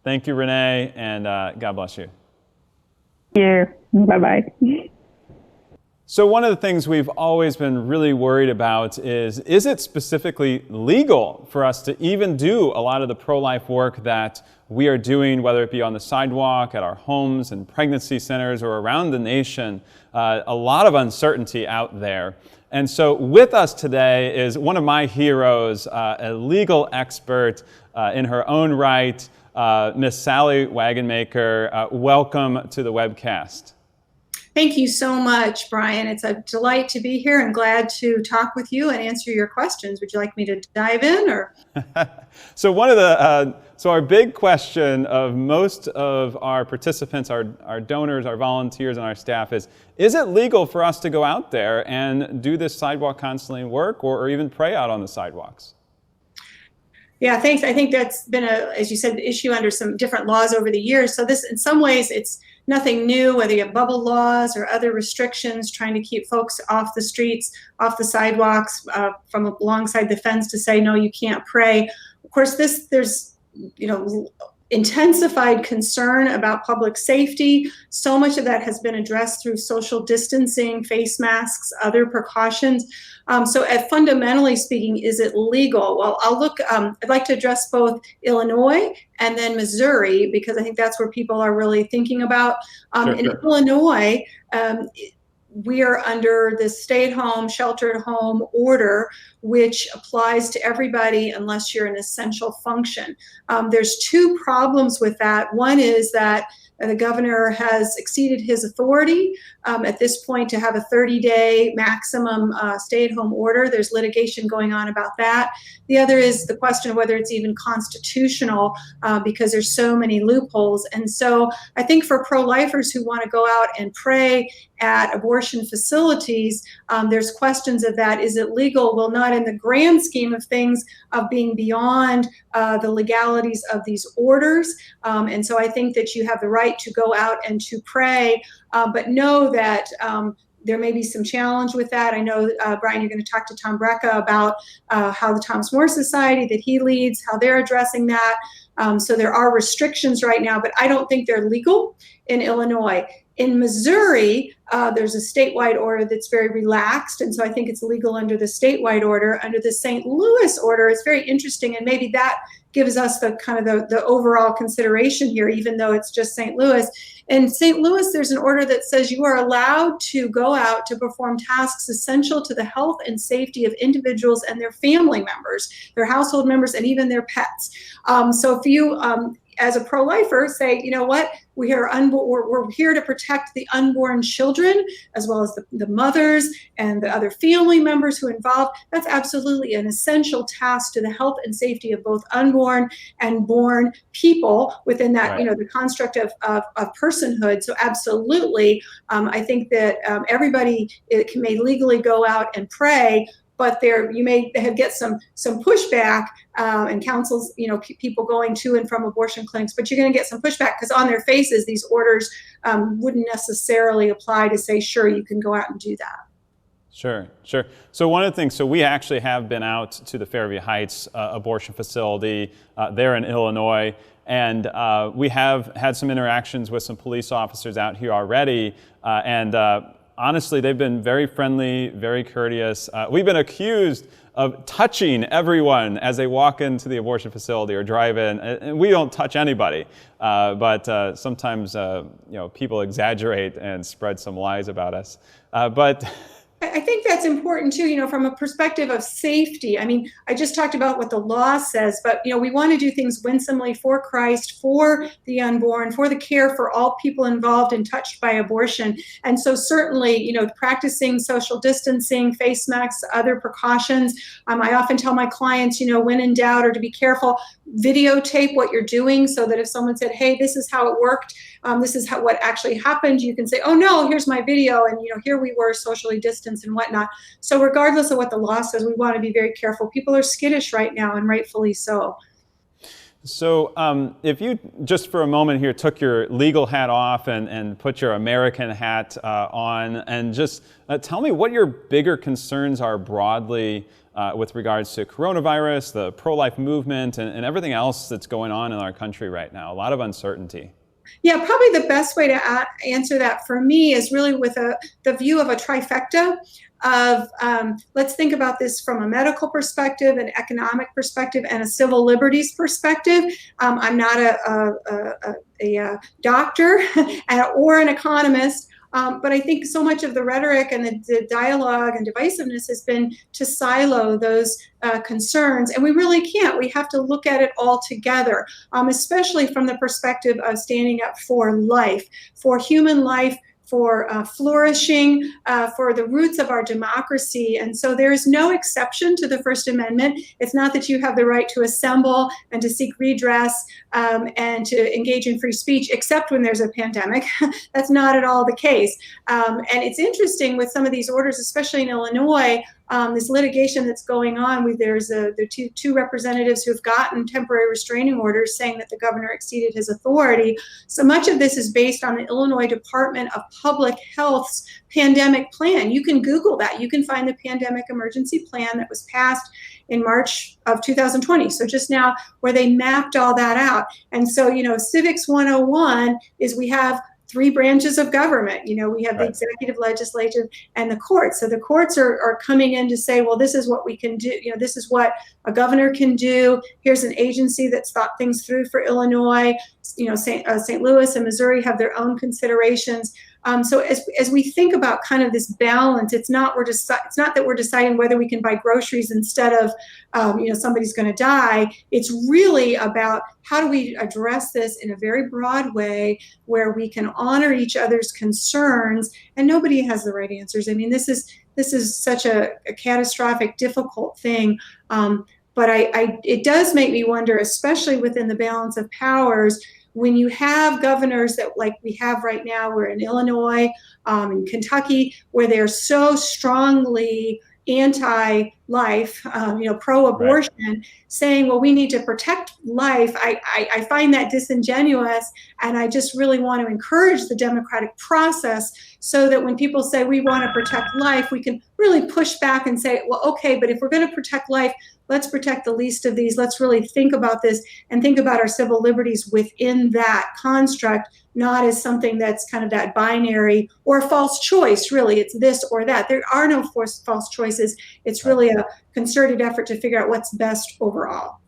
thank you, Renee, and God bless you.
Thank you. Bye-bye.
So one of the things we've always been really worried about is it specifically legal for us to even do a lot of the pro-life work that we are doing, whether it be on the sidewalk, at our homes, and pregnancy centers, or around the nation? A lot of uncertainty out there. And so with us today is one of my heroes, a legal expert in her own right, Miss Sally Wagenmaker. Welcome to the Webcast.
Thank you so much, Brian. It's a delight to be here and glad to talk with you and answer your questions. Would you like me to dive in, or?
So our big question of most of our participants, our donors, our volunteers, and our staff is it legal for us to go out there and do this sidewalk counseling work or even pray out on the sidewalks?
Yeah, thanks. I think that's been as you said, the issue under some different laws over the years. So this, in some ways, it's nothing new, whether you have bubble laws or other restrictions trying to keep folks off the streets, off the sidewalks, from alongside the fence to say, no, you can't pray. Of course, there's intensified concern about public safety. So much of that has been addressed through social distancing, face masks, other precautions. So fundamentally speaking, is it legal? Well, I'd like to address both Illinois and then Missouri, because I think that's where people are really thinking about. In Illinois, we are under the stay-at-home, shelter-at-home order, which applies to everybody unless you're an essential function. There's two problems with that. One is that the governor has exceeded his authority at this point to have a 30-day maximum stay-at-home order. There's litigation going on about that. The other is the question of whether it's even constitutional because there's so many loopholes. And so I think for pro-lifers who want to go out and pray at abortion facilities, there's questions of that. Is it legal? Well, not in the grand scheme of things of being beyond the legalities of these orders. And so I think that you have the right to go out and to pray, but know that there may be some challenge with that. I know, Brian, you're going to talk to Tom Brecka about how the Thomas More Society that he leads, how they're addressing that. So there are restrictions right now, but I don't think they're legal in Illinois. In Missouri, there's a statewide order that's very relaxed, and so I think it's legal under the statewide order. Under the St. Louis order, it's very interesting, and maybe that gives us the kind of the overall consideration here, even though it's just St. Louis. In St. Louis, there's an order that says you are allowed to go out to perform tasks essential to the health and safety of individuals and their family members, their household members, and even their pets. So if you, as a pro-lifer, say, you know what, we're here to protect the unborn children, as well as the mothers and the other family members who are involved. That's absolutely an essential task to the health and safety of both unborn and born people within that,
right,
the construct of personhood. So absolutely, I think that everybody may legally go out and pray, but you may get some pushback and counsels, people going to and from abortion clinics, but you're going to get some pushback because on their faces, these orders wouldn't necessarily apply to say, sure, you can go out and do that.
Sure. So one of the things, so we actually have been out to the Fairview Heights abortion facility there in Illinois, and we have had some interactions with some police officers out here already, and honestly, they've been very friendly, very courteous. We've been accused of touching everyone as they walk into the abortion facility or drive in, and we don't touch anybody. But sometimes, people exaggerate and spread some lies about us. But
I think that's important too, from a perspective of safety. I mean, I just talked about what the law says, but, we want to do things winsomely for Christ, for the unborn, for the care for all people involved and touched by abortion. And so certainly, practicing social distancing, face masks, other precautions. I often tell my clients, when in doubt or to be careful, videotape what you're doing so that if someone said, hey, this is how it worked, this is what actually happened, you can say, oh no, here's my video, and here we were socially distanced and whatnot. So regardless of what the law says, we want to be very careful. People are skittish right now, and rightfully so.
So if you just for a moment here took your legal hat off and put your American hat on, and just tell me what your bigger concerns are broadly with regards to coronavirus, the pro-life movement, and everything else that's going on in our country right now. A lot of uncertainty.
Yeah, probably the best way to answer that for me is really with the view of a trifecta of let's think about this from a medical perspective, an economic perspective, and a civil liberties perspective. I'm not a doctor or an economist, but I think so much of the rhetoric and the dialogue and divisiveness has been to silo those concerns, and we really can't. We have to look at it all together, especially from the perspective of standing up for life, for human life, for flourishing, for the roots of our democracy. And so there is no exception to the First Amendment. It's not that you have the right to assemble and to seek redress and to engage in free speech, except when there's a pandemic. That's not at all the case. And it's interesting with some of these orders, especially in Illinois, this litigation that's going on. There are two representatives who have gotten temporary restraining orders saying that the governor exceeded his authority. So much of this is based on the Illinois Department of Public Health's pandemic plan. You can Google that. You can find the pandemic emergency plan that was passed in March of 2020. So just now, where they mapped all that out. And so, Civics 101 is we have three branches of government. We have the executive, legislative, and the courts. So the courts are coming in to say, well, this is what we can do. This is what a governor can do. Here's an agency that's thought things through for Illinois. St. Louis and Missouri have their own considerations. So as we think about kind of this balance, it's not that we're deciding whether we can buy groceries instead of somebody's going to die. It's really about how do we address this in a very broad way where we can honor each other's concerns, and nobody has the right answers. I mean, this is such a catastrophic, difficult thing. But it does make me wonder, especially within the balance of powers, when you have governors that, like we have right now, we're in Illinois, in Kentucky, where they're so strongly anti-life, pro-abortion, saying, well, we need to protect life. I find that disingenuous, and I just really want to encourage the democratic process so that when people say we want to protect life, we can really push back and say, well, okay, but if we're going to protect life, let's protect the least of these. Let's really think about this and think about our civil liberties within that construct, not as something that's kind of that binary or false choice, really. It's this or that. There are no false choices. It's really a concerted effort to figure out what's best overall.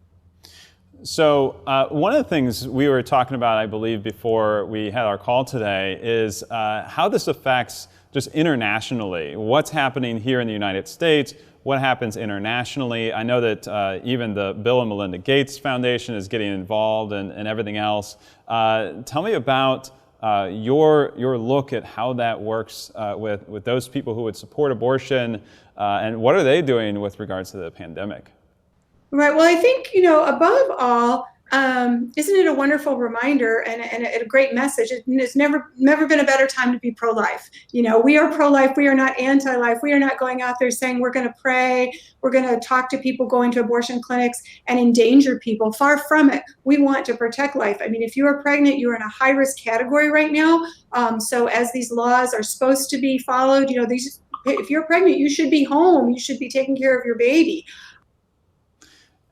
So one of the things we were talking about, I believe, before we had our call today is how this affects just internationally. What's happening here in the United States? What happens internationally? I know that even the Bill and Melinda Gates Foundation is getting involved and everything else. Tell me about your look at how that works with those people who would support abortion, and what are they doing with regards to the pandemic?
Right. Well, I think, above all, isn't it a wonderful reminder and a great message? It's never been a better time to be pro-life. We are pro-life. We are not anti-life. We are not going out there saying we're going to pray, we're going to talk to people going to abortion clinics and endanger people. Far from it. We want to protect life. I mean, if you are pregnant, you're in a high-risk category right now. So as these laws are supposed to be followed, if you're pregnant, you should be home. You should be taking care of your baby.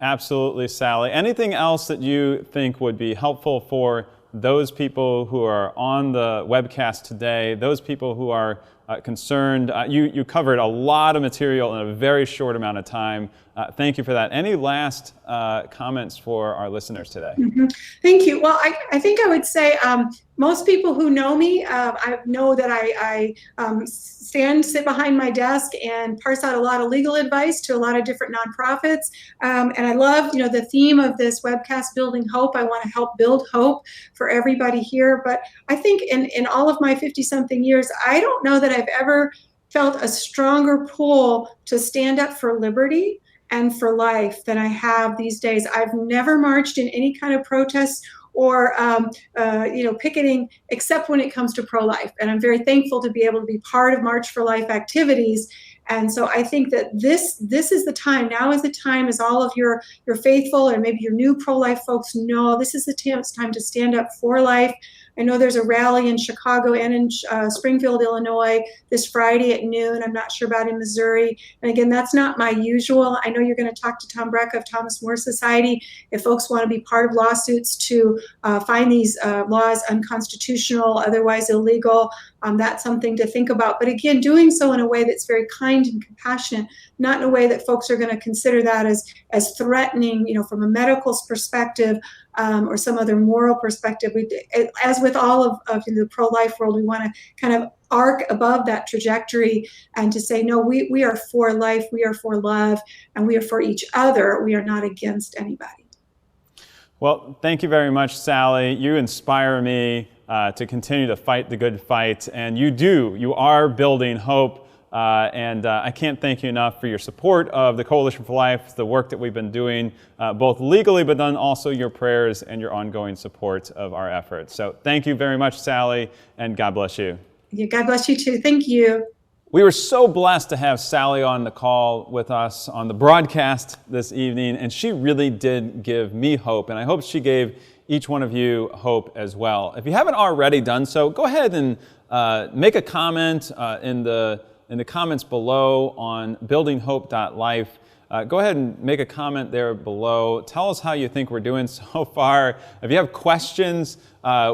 Absolutely, Sally. Anything else that you think would be helpful for those people who are on the webcast today, those people who are concerned? You covered a lot of material in a very short amount of time. Thank you for that. Any last comments for our listeners today? Mm-hmm.
Thank you. Well, I think I would say most people who know me, I know that I sit behind my desk and parse out a lot of legal advice to a lot of different nonprofits. And I love, the theme of this webcast, Building Hope. I want to help build hope for everybody here. But I think in all of my 50-something years, I don't know that I've ever felt a stronger pull to stand up for liberty and for life than I have these days. I've never marched in any kind of protest or picketing, except when it comes to pro-life. And I'm very thankful to be able to be part of March for Life activities. And so I think that this is the time. Now is the time, as all of your faithful and maybe your new pro-life folks know, this is the time to stand up for life. I know there's a rally in Chicago and in Springfield, Illinois this Friday at noon. I'm not sure about in Missouri. And again, that's not my usual. I know you're going to talk to Tom Breck of Thomas More Society. If folks want to be part of lawsuits to find these laws unconstitutional, otherwise illegal, that's something to think about. But again, doing so in a way that's very kind and compassionate, not in a way that folks are going to consider that as threatening, from a medical perspective or some other moral perspective. As with all of the pro-life world, we want to kind of arc above that trajectory and to say, no, we are for life, we are for love, and we are for each other. We are not against anybody.
Well, thank you very much, Sally. You inspire me to continue to fight the good fight, and you are building hope. And I can't thank you enough for your support of the Coalition for Life, the work that we've been doing, both legally, but then also your prayers and your ongoing support of our efforts. So thank you very much, Sally, and God bless you.
Yeah, God bless you too. Thank you.
We were so blessed to have Sally on the call with us on the broadcast this evening, and she really did give me hope, and I hope she gave each one of you hope as well. If you haven't already done so, go ahead and make a comment in the comments below on buildinghope.life. Go ahead and make a comment there below. Tell us how you think we're doing so far. If you have questions,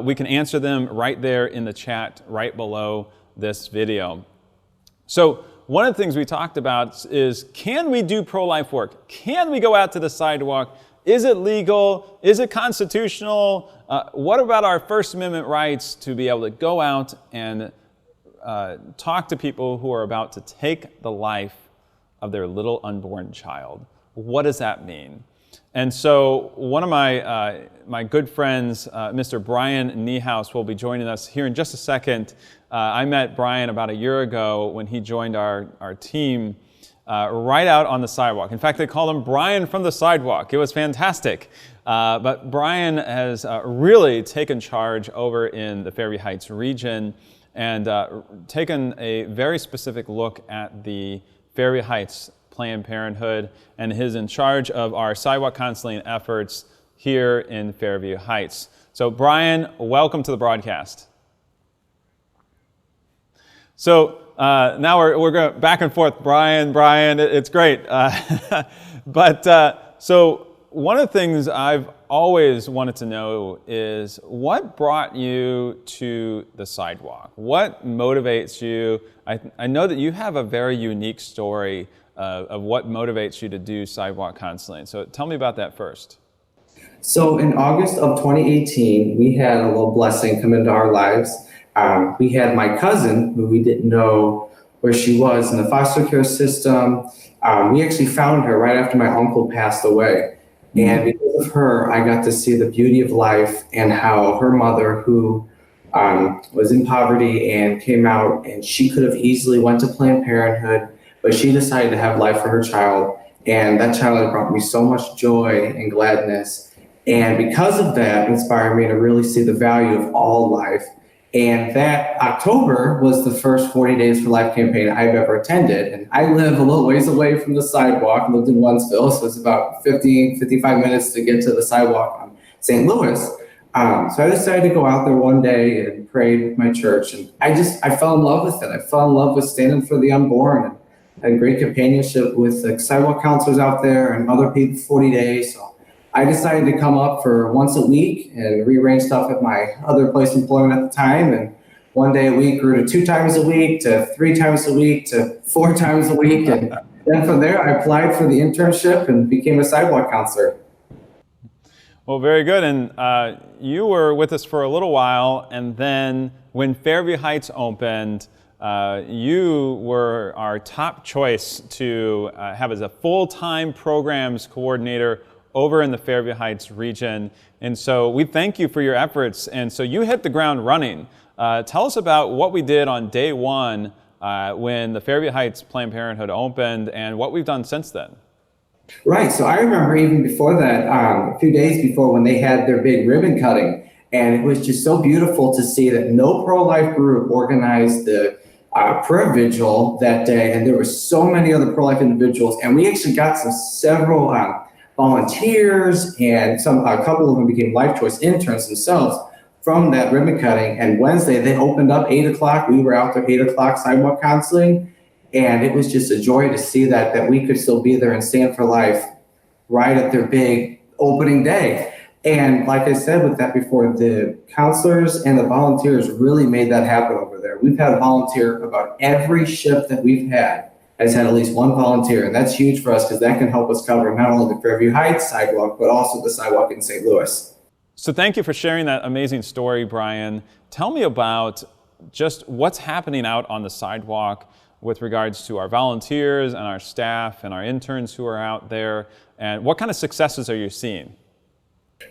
we can answer them right there in the chat right below this video. So one of the things we talked about is, can we do pro-life work? Can we go out to the sidewalk? Is it legal? Is it constitutional? What about our First Amendment rights to be able to go out and talk to people who are about to take the life of their little unborn child? What does that mean? And so one of my good friends, Mr. Brian Niehaus, will be joining us here in just a second. I met Brian about a year ago when he joined our team right out on the sidewalk. In fact, they called him Brian from the sidewalk. It was fantastic. But Brian has really taken charge over in the Fairview Heights region and taken a very specific look at the Fairview Heights Planned Parenthood, and is in charge of our sidewalk counseling efforts here in Fairview Heights. So Brian, welcome to the broadcast. So now we're going back and forth. Brian, it's great. So one of the things I've always wanted to know is, what brought you to the sidewalk? What motivates you? I know that you have a very unique story of what motivates you to do sidewalk counseling. So tell me about that first.
So in August of 2018, we had a little blessing come into our lives. We had my cousin, who we didn't know where she was in the foster care system. We actually found her right after my uncle passed away. And because of her, I got to see the beauty of life and how her mother, who was in poverty and came out, and she could have easily went to Planned Parenthood, but she decided to have life for her child. And that child brought me so much joy and gladness. And because of that, inspired me to really see the value of all life. And that October was the first 40 Days for Life campaign I've ever attended. And I live a little ways away from the sidewalk. I lived in Wentzville, so it's about 55 minutes to get to the sidewalk on St. Louis. So I decided to go out there one day and pray with my church. And I fell in love with it. I fell in love with standing for the unborn, and had great companionship with the sidewalk counselors out there and other people 40 days. So I decided to come up for once a week and rearrange stuff at my other place of employment at the time. And one day a week grew to 2 times a week, to 3 times a week, to 4 times a week. And then from there, I applied for the internship and became a sidewalk counselor.
Well, very good. And you were with us for a little while, and then when Fairview Heights opened, you were our top choice to have as a full-time programs coordinator over in the Fairview Heights region. And so we thank you for your efforts. And so you hit the ground running. Tell us about what we did on day one when the Fairview Heights Planned Parenthood opened, and what we've done since then.
Right. So I remember even before that, a few days before, when they had their big ribbon cutting. And it was just so beautiful to see that no pro-life group organized the prayer vigil that day. And there were so many other pro-life individuals. And we actually got several volunteers, and a couple of them became Life Choice interns themselves from that ribbon cutting. And Wednesday, they opened up 8 o'clock. We were out there 8 o'clock sidewalk counseling. And it was just a joy to see that we could still be there and stand for life right at their big opening day. And like I said with that before, the counselors and the volunteers really made that happen over there. We've had a volunteer about every shift that we've had has had at least one volunteer. And that's huge for us, because that can help us cover not only the Fairview Heights sidewalk, but also the sidewalk in St. Louis.
So thank you for sharing that amazing story, Brian. Tell me about just what's happening out on the sidewalk with regards to our volunteers and our staff and our interns who are out there, and what kind of successes are you seeing?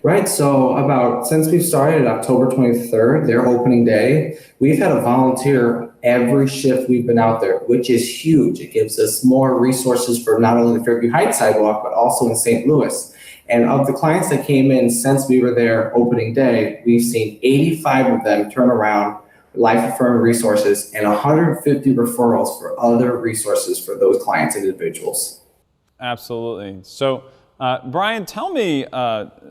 Right. So since we've started October 23rd, their opening day, we've had a volunteer every shift we've been out there, which is huge. It gives us more resources for not only the Fairview Heights sidewalk, but also in St. Louis. And of the clients that came in since we were there opening day, we've seen 85 of them turn around life affirming resources, and 150 referrals for other resources for those clients and individuals.
Absolutely. So, Brian, tell me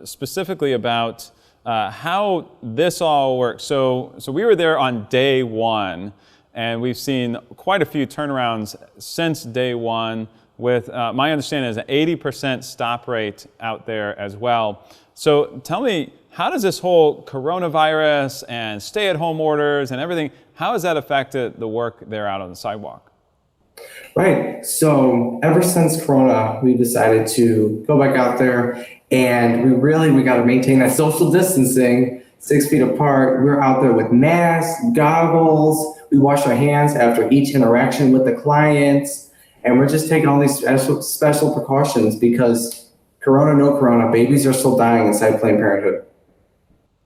specifically about how this all works. So we were there on day one, and we've seen quite a few turnarounds since day one, with my understanding is an 80% stop rate out there as well. So tell me, how does this whole coronavirus and stay-at-home orders and everything, how has that affected the work there out on the sidewalk?
Right. So ever since Corona, we decided to go back out there, and we got to maintain that social distancing, 6 feet apart. We're out there with masks, goggles. We wash our hands after each interaction with the clients, and we're just taking all these special precautions because Corona, no Corona, babies are still dying inside Planned Parenthood.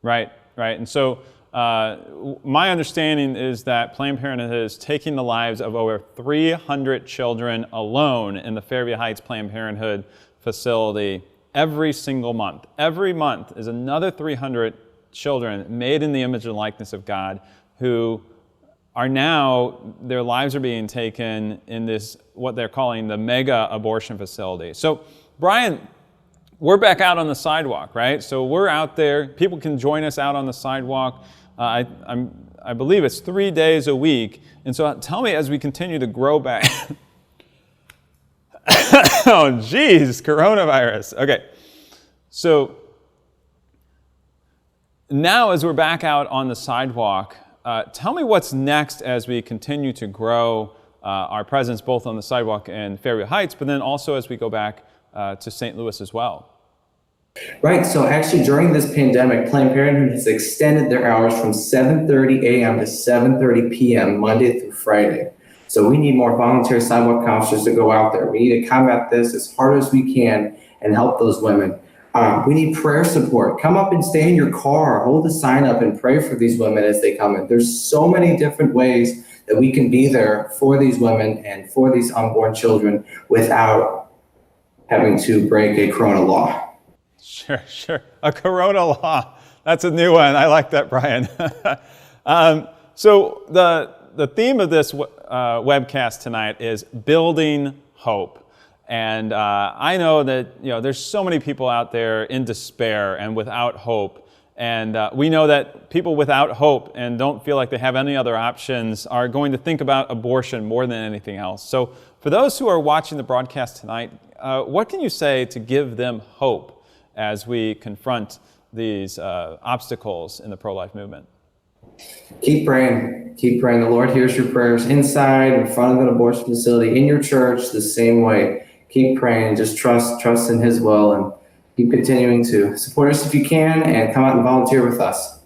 Right, right. And so my understanding is that Planned Parenthood is taking the lives of over 300 children alone in the Fairview Heights Planned Parenthood facility every single month. Every month is another 300 children made in the image and likeness of God who are now, their lives are being taken in this, what they're calling the mega abortion facility. So, Brian, we're back out on the sidewalk, right? So we're out there. People can join us out on the sidewalk. I believe it's 3 days a week. And so tell me, as we continue to grow back. Oh, geez, coronavirus. Okay. So now as we're back out on the sidewalk, tell me what's next as we continue to grow our presence both on the sidewalk in Fairview Heights, but then also as we go back to St. Louis as well.
Right. So actually, during this pandemic, Planned Parenthood has extended their hours from 7:30 a.m. to 7:30 p.m. Monday through Friday. So we need more volunteer sidewalk counselors to go out there. We need to combat this as hard as we can and help those women. We need prayer support. Come up and stay in your car, hold a sign up and pray for these women as they come in. There's so many different ways that we can be there for these women and for these unborn children without having to break a Corona law.
Sure. A Corona law. That's a new one. I like that, Brian. So the theme of this webcast tonight is building hope. And I know that there's so many people out there in despair and without hope. And we know that people without hope and don't feel like they have any other options are going to think about abortion more than anything else. So for those who are watching the broadcast tonight, what can you say to give them hope as we confront these obstacles in the pro-life movement?
Keep praying. Keep praying. The Lord hears your prayers inside, in front of an abortion facility, in your church, the same way. Keep praying. Just trust in His will, and keep continuing to support us if you can, and come out and volunteer with us.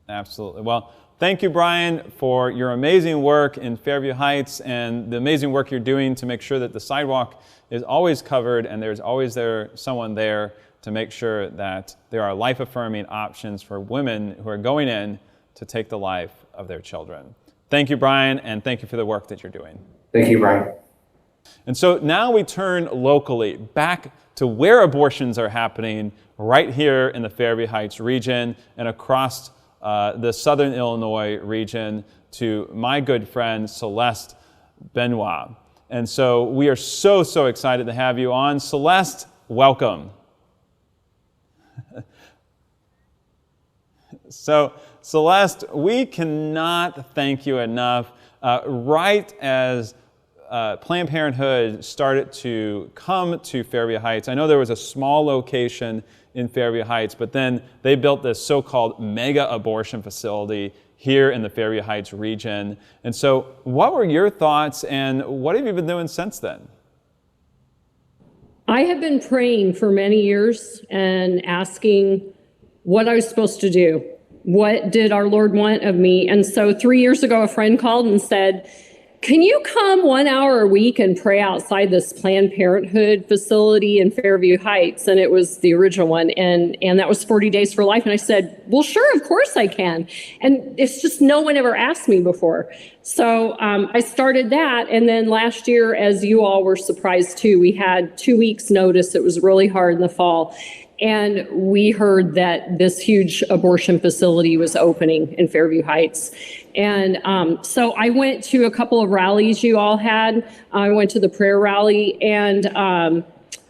Absolutely. Well, thank you, Brian, for your amazing work in Fairview Heights and the amazing work you're doing to make sure that the sidewalk is always covered and there's always someone there to make sure that there are life-affirming options for women who are going in to take the life of their children. Thank you, Brian, and thank you for the work that you're doing.
Thank you, Brian.
And so now we turn locally back to where abortions are happening right here in the Fairview Heights region and across the Southern Illinois region to my good friend Celeste Benoit. And so we are so excited to have you on. Celeste, welcome. So Celeste, we cannot thank you enough. Right as Planned Parenthood started to come to Fairview Heights, I know there was a small location in Fairview Heights, but then they built this so-called mega abortion facility here in the Fairview Heights region. And so what were your thoughts and what have you been doing since then?
I have been praying for many years and asking what I was supposed to do. What did our Lord want of me? And so 3 years ago, a friend called and said, can you come 1 hour a week and pray outside this Planned Parenthood facility in Fairview Heights? And it was the original one. And that was 40 Days for Life. And I said, well, sure, of course I can. And it's just no one ever asked me before. So I started that. And then last year, as you all were surprised too, we had 2 weeks notice. It was really hard in the fall. and we heard that this huge abortion facility was opening in Fairview Heights. And so I went to a couple of rallies you all had. I went to the prayer rally, and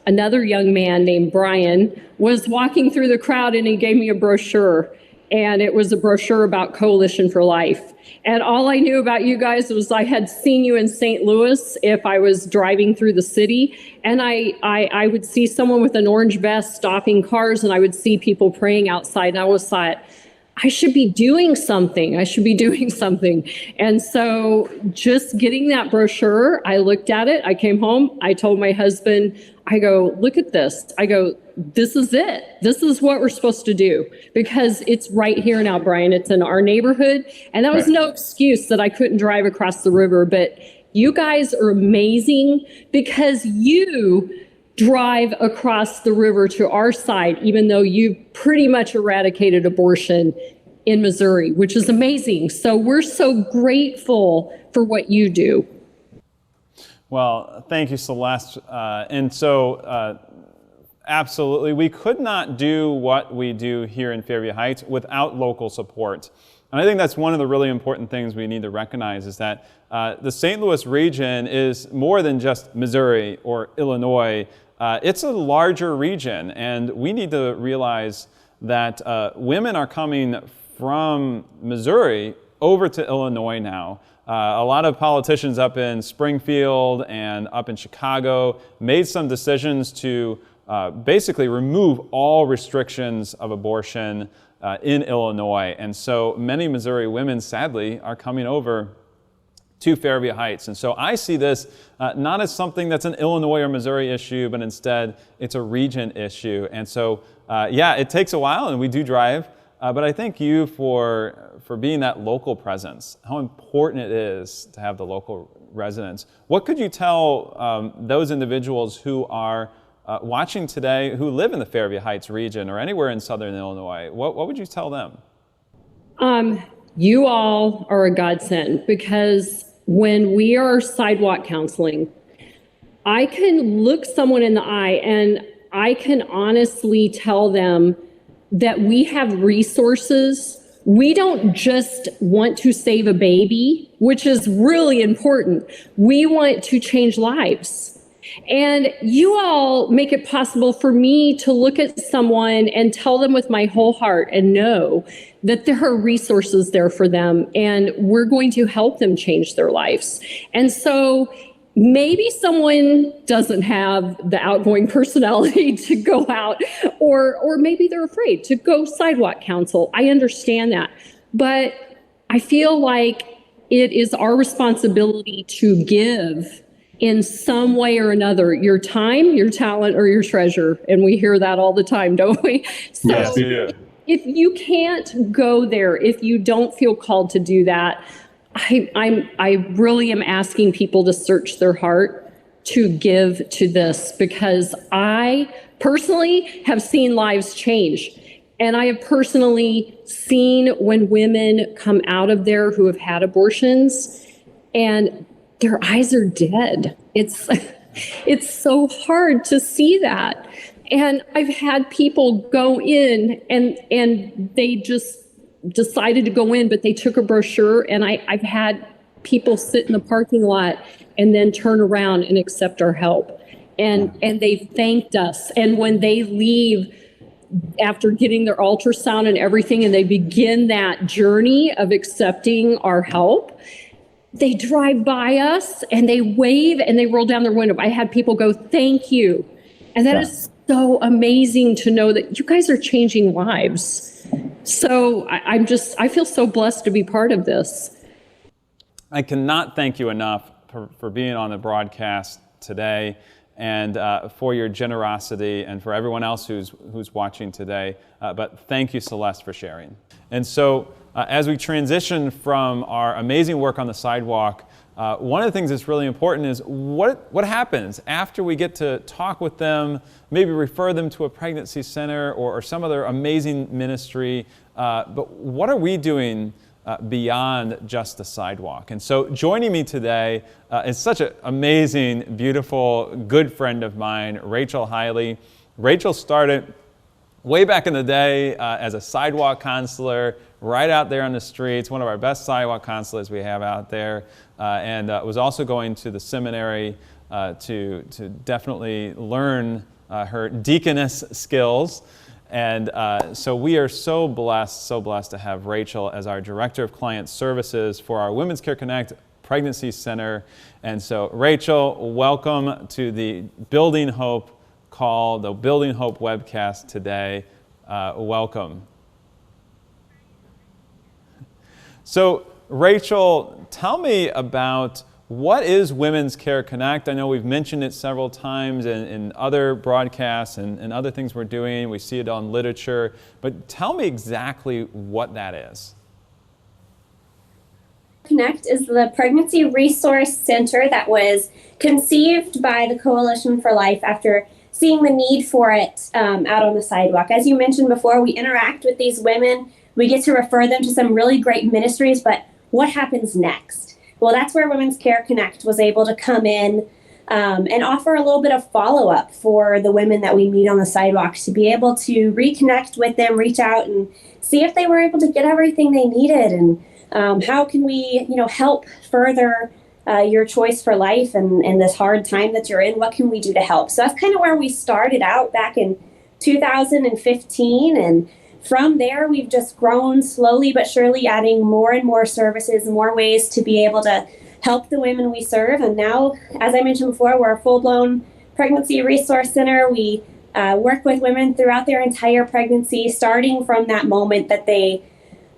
another young man named Brian was walking through the crowd, and he gave me a brochure. And it was a brochure about Coalition for Life. And all I knew about you guys was I had seen you in St. Louis if I was driving through the city. And I would see someone with an orange vest stopping cars, and I would see people praying outside. And I always thought, I should be doing something. I should be doing something. And so just getting that brochure, I looked at it. I came home. I told my husband, I go, look at this. I go, this is it. This is what we're supposed to do, because it's right here now, Brian. It's in our neighborhood. And that was no excuse that I couldn't drive across the river. But you guys are amazing because you drive across the river to our side, even though you pretty much eradicated abortion in Missouri, which is amazing. So we're so grateful for what you do.
Well, thank you, Celeste. Absolutely, we could not do what we do here in Fairview Heights without local support. And I think that's one of the really important things we need to recognize is that the St. Louis region is more than just Missouri or Illinois. It's a larger region, and we need to realize that women are coming from Missouri over to Illinois now. A lot of politicians up in Springfield and up in Chicago made some decisions to basically remove all restrictions of abortion in Illinois. And so many Missouri women, sadly, are coming over to Fairview Heights. And so I see this not as something that's an Illinois or Missouri issue, but instead it's a region issue. And so, yeah, it takes a while, and we do drive, but I thank you for being that local presence, how important it is to have the local residents. What could you tell those individuals who are watching today, who live in the Fairview Heights region or anywhere in Southern Illinois? What would you tell them?
You all are a godsend, because when we are sidewalk counseling, I can look someone in the eye and I can honestly tell them that we have resources. We don't just want to save a baby, which is really important. We want to change lives. And you all make it possible for me to look at someone and tell them with my whole heart and know that there are resources there for them, and we're going to help them change their lives. And so maybe someone doesn't have the outgoing personality to go out, or maybe they're afraid to go sidewalk counsel. I understand that. But I feel like it is our responsibility to give in some way or another, your time, your talent, or your treasure. And we hear that all the time, don't we? So
yes, we do.
If you can't go there, if you don't feel called to do that, I really am asking people to search their heart to give to this, because I personally have seen lives change. And I have personally seen when women come out of there who have had abortions and their eyes are dead. It's so hard to see that. And I've had people go in and they just decided to go in, but they took a brochure, and I've had people sit in the parking lot and then turn around and accept our help. And they thanked us. And when they leave after getting their ultrasound and everything, and they begin that journey of accepting our help, they drive by us and they wave and they roll down their window. I had people go, thank you. And that is so amazing to know that you guys are changing lives. So I feel so blessed to be part of this.
I cannot thank you enough for being on the broadcast today, and for your generosity, and for everyone else who's watching today. But thank you, Celeste, for sharing. And so as we transition from our amazing work on the sidewalk, one of the things that's really important is what happens after we get to talk with them, maybe refer them to a pregnancy center or some other amazing ministry, but what are we doing beyond just the sidewalk? And so joining me today is such an amazing, beautiful, good friend of mine, Rachel Hiley. Rachel started way back in the day as a sidewalk counselor, right out there on the streets, one of our best sidewalk counselors we have out there, and was also going to the seminary to definitely learn her deaconess skills. And so we are so blessed to have Rachel as our Director of Client Services for our Women's Care Connect Pregnancy Center. And so Rachel, welcome to the Building Hope call, the Building Hope webcast today. Welcome. So Rachel, tell me about what is Women's Care Connect? I know we've mentioned it several times in other broadcasts and other things we're doing. We see it on literature. But tell me exactly what that is.
Connect is the pregnancy resource center that was conceived by the Coalition for Life after seeing the need for it out on the sidewalk. As you mentioned before, we interact with these women. We get to refer them to some really great ministries, but what happens next? Well, that's where Women's Care Connect was able to come in and offer a little bit of follow-up for the women that we meet on the sidewalk, to be able to reconnect with them, reach out and see if they were able to get everything they needed, and how can we, help further your choice for life and this hard time that you're in. What can we do to help? So that's kind of where we started out back in 2015, and from there, we've just grown slowly but surely, adding more and more services, more ways to be able to help the women we serve. And now, as I mentioned before, we're a full-blown pregnancy resource center. We work with women throughout their entire pregnancy, starting from that moment that they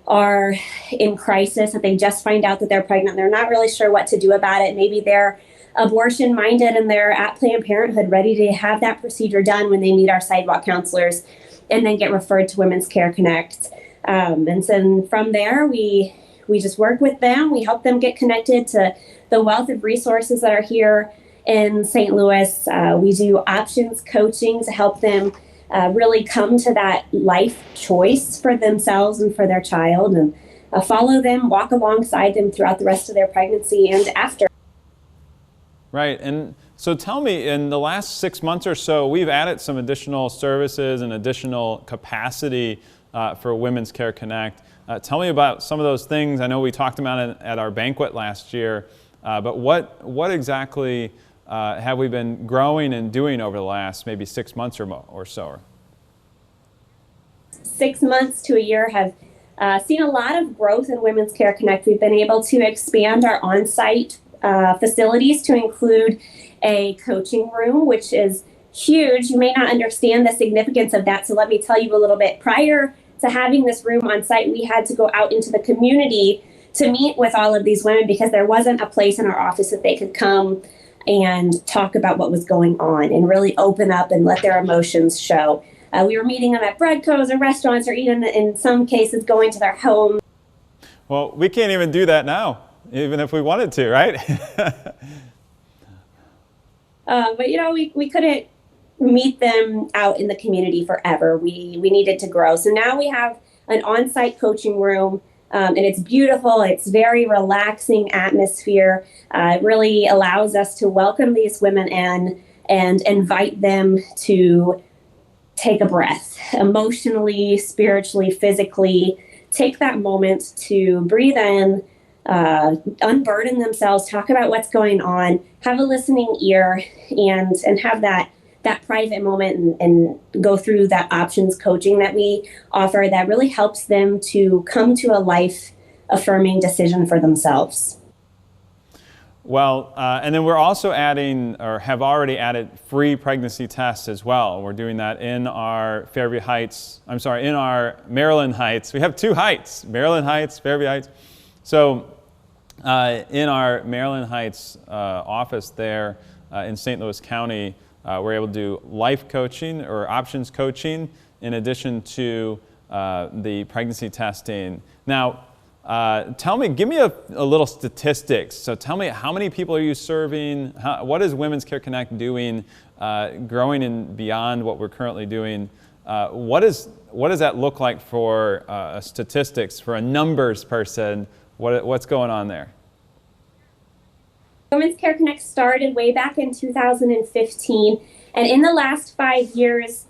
are in crisis, that they just find out that they're pregnant. They're not really sure what to do about it. Maybe they're abortion-minded and they're at Planned Parenthood ready to have that procedure done when they meet our sidewalk counselors, and then get referred to Women's Care Connect. And so from there, we just work with them. We help them get connected to the wealth of resources that are here in St. Louis. We do options coaching to help them really come to that life choice for themselves and for their child, and follow them, walk alongside them throughout the rest of their pregnancy and after.
Right, and so tell me, in the last 6 months or so, we've added some additional services and additional capacity for Women's Care Connect. Tell me about some of those things. I know we talked about it at our banquet last year, but what exactly have we been growing and doing over the last maybe 6 months or so?
6 months to a year have seen a lot of growth in Women's Care Connect. We've been able to expand our on-site facilities to include a coaching room, which is huge. You may not understand the significance of that, so let me tell you a little bit. Prior to having this room on site, we had to go out into the community to meet with all of these women because there wasn't a place in our office that they could come and talk about what was going on and really open up and let their emotions show. We were meeting them at bread co's or restaurants, or even in some cases going to their home.
Well, we can't even do that now, even if we wanted to, right?
But we couldn't meet them out in the community forever. We needed to grow. So now we have an on-site coaching room, and it's beautiful. It's very relaxing atmosphere. It really allows us to welcome these women in and invite them to take a breath, emotionally, spiritually, physically. Take that moment to breathe in, unburden themselves, talk about what's going on, have a listening ear, and have that private moment and go through that options coaching that we offer that really helps them to come to a life-affirming decision for themselves.
Well, and then we're also adding, or have already added, free pregnancy tests as well. We're doing that in our in our Maryland Heights. We have two Heights, Maryland Heights, Fairview Heights. So in our Maryland Heights office there in St. Louis County, we're able to do life coaching or options coaching in addition to the pregnancy testing. Now, give me a little statistics. So tell me, how many people are you serving? What is Women's Care Connect doing, growing and beyond what we're currently doing? What does that look like for statistics, for a numbers person? What's going on there?
Women's Care Connect started way back in 2015, and in the last 5 years,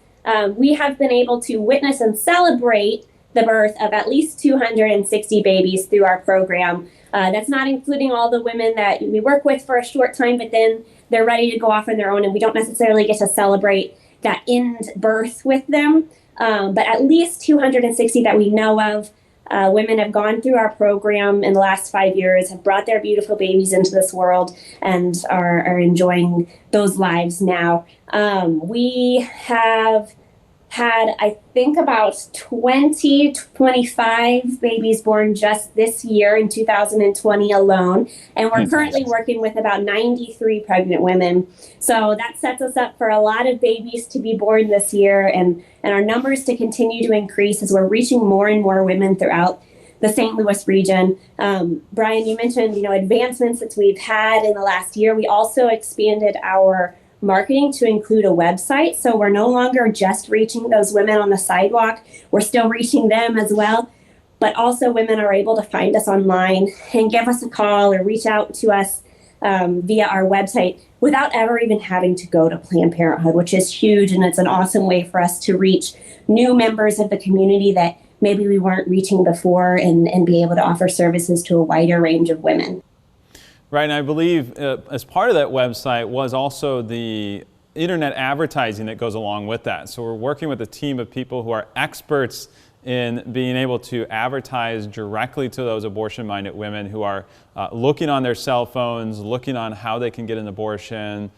we have been able to witness and celebrate the birth of at least 260 babies through our program. That's not including all the women that we work with for a short time, but then they're ready to go off on their own, and we don't necessarily get to celebrate that end birth with them. But at least 260 that we know of, women have gone through our program in the last 5 years, have brought their beautiful babies into this world, and are enjoying those lives now. We have had, I think, about 25 babies born just this year in 2020 alone. And we're currently working with about 93 pregnant women. So that sets us up for a lot of babies to be born this year, and our numbers to continue to increase as we're reaching more and more women throughout the St. Louis region. Brian, you mentioned, advancements that we've had in the last year. We also expanded our marketing to include a website. So we're no longer just reaching those women on the sidewalk. We're still reaching them as well. But also women are able to find us online and give us a call or reach out to us via our website without ever even having to go to Planned Parenthood, which is huge. And it's an awesome way for us to reach new members of the community that maybe we weren't reaching before, and be able to offer services to a wider range of women.
Right, and I believe as part of that website was also the internet advertising that goes along with that. So we're working with a team of people who are experts in being able to advertise directly to those abortion-minded women who are looking on their cell phones, looking on how they can get an abortion,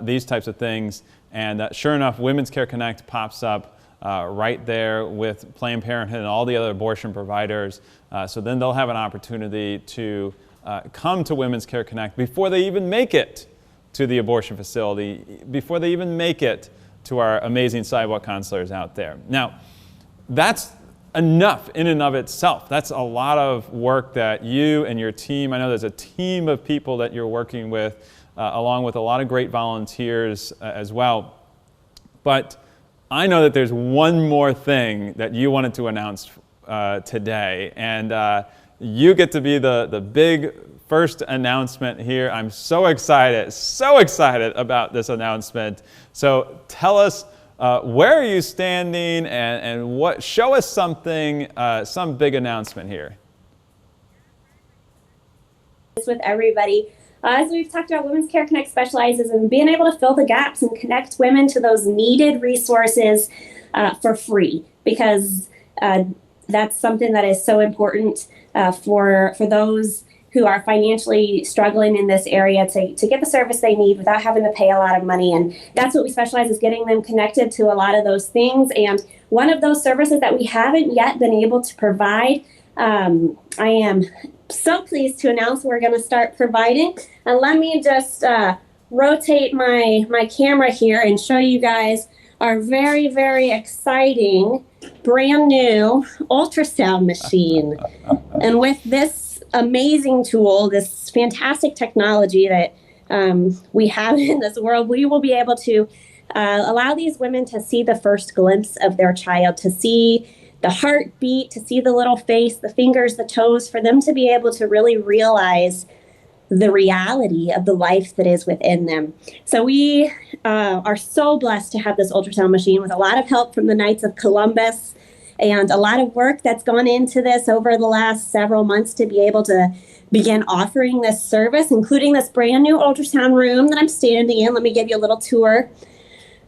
these types of things. And sure enough, Women's Care Connect pops up right there with Planned Parenthood and all the other abortion providers. So then they'll have an opportunity to come to Women's Care Connect before they even make it to the abortion facility, before they even make it to our amazing sidewalk counselors out there. Now, that's enough in and of itself. That's a lot of work that you and your team, I know there's a team of people that you're working with, along with a lot of great volunteers as well. But I know that there's one more thing that you wanted to announce today, and you get to be the big first announcement here. I'm so excited about this announcement. So tell us, where are you standing, and what? Show us something, some big announcement here.
With everybody. As we've talked about, Women's Care Connect specializes in being able to fill the gaps and connect women to those needed resources for free, because that's something that is so important for those who are financially struggling in this area to get the service they need without having to pay a lot of money. And that's what we specialize, is getting them connected to a lot of those things. And one of those services that we haven't yet been able to provide, I am so pleased to announce we're going to start providing. And let me just rotate my camera here and show you guys our very, very exciting brand new ultrasound machine. And with this amazing tool, this fantastic technology that we have in this world, we will be able to allow these women to see the first glimpse of their child, to see the heartbeat, to see the little face, the fingers, the toes, for them to be able to really realize the reality of the life that is within them. So we are so blessed to have this ultrasound machine, with a lot of help from the Knights of Columbus, and a lot of work that's gone into this over the last several months to be able to begin offering this service, including this brand new ultrasound room that I'm standing in. Let me give you a little tour.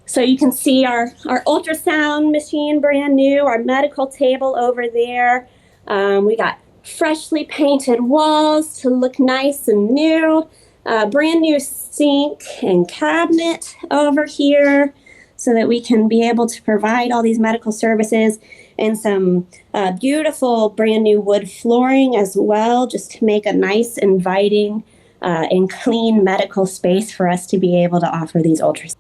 So you can see our ultrasound machine, brand new, our medical table over there. We got freshly painted walls to look nice and new, brand new sink and cabinet over here, so that we can be able to provide all these medical services, and some beautiful brand new wood flooring as well, just to make a nice, inviting, and clean medical space for us to be able to offer these ultrasounds.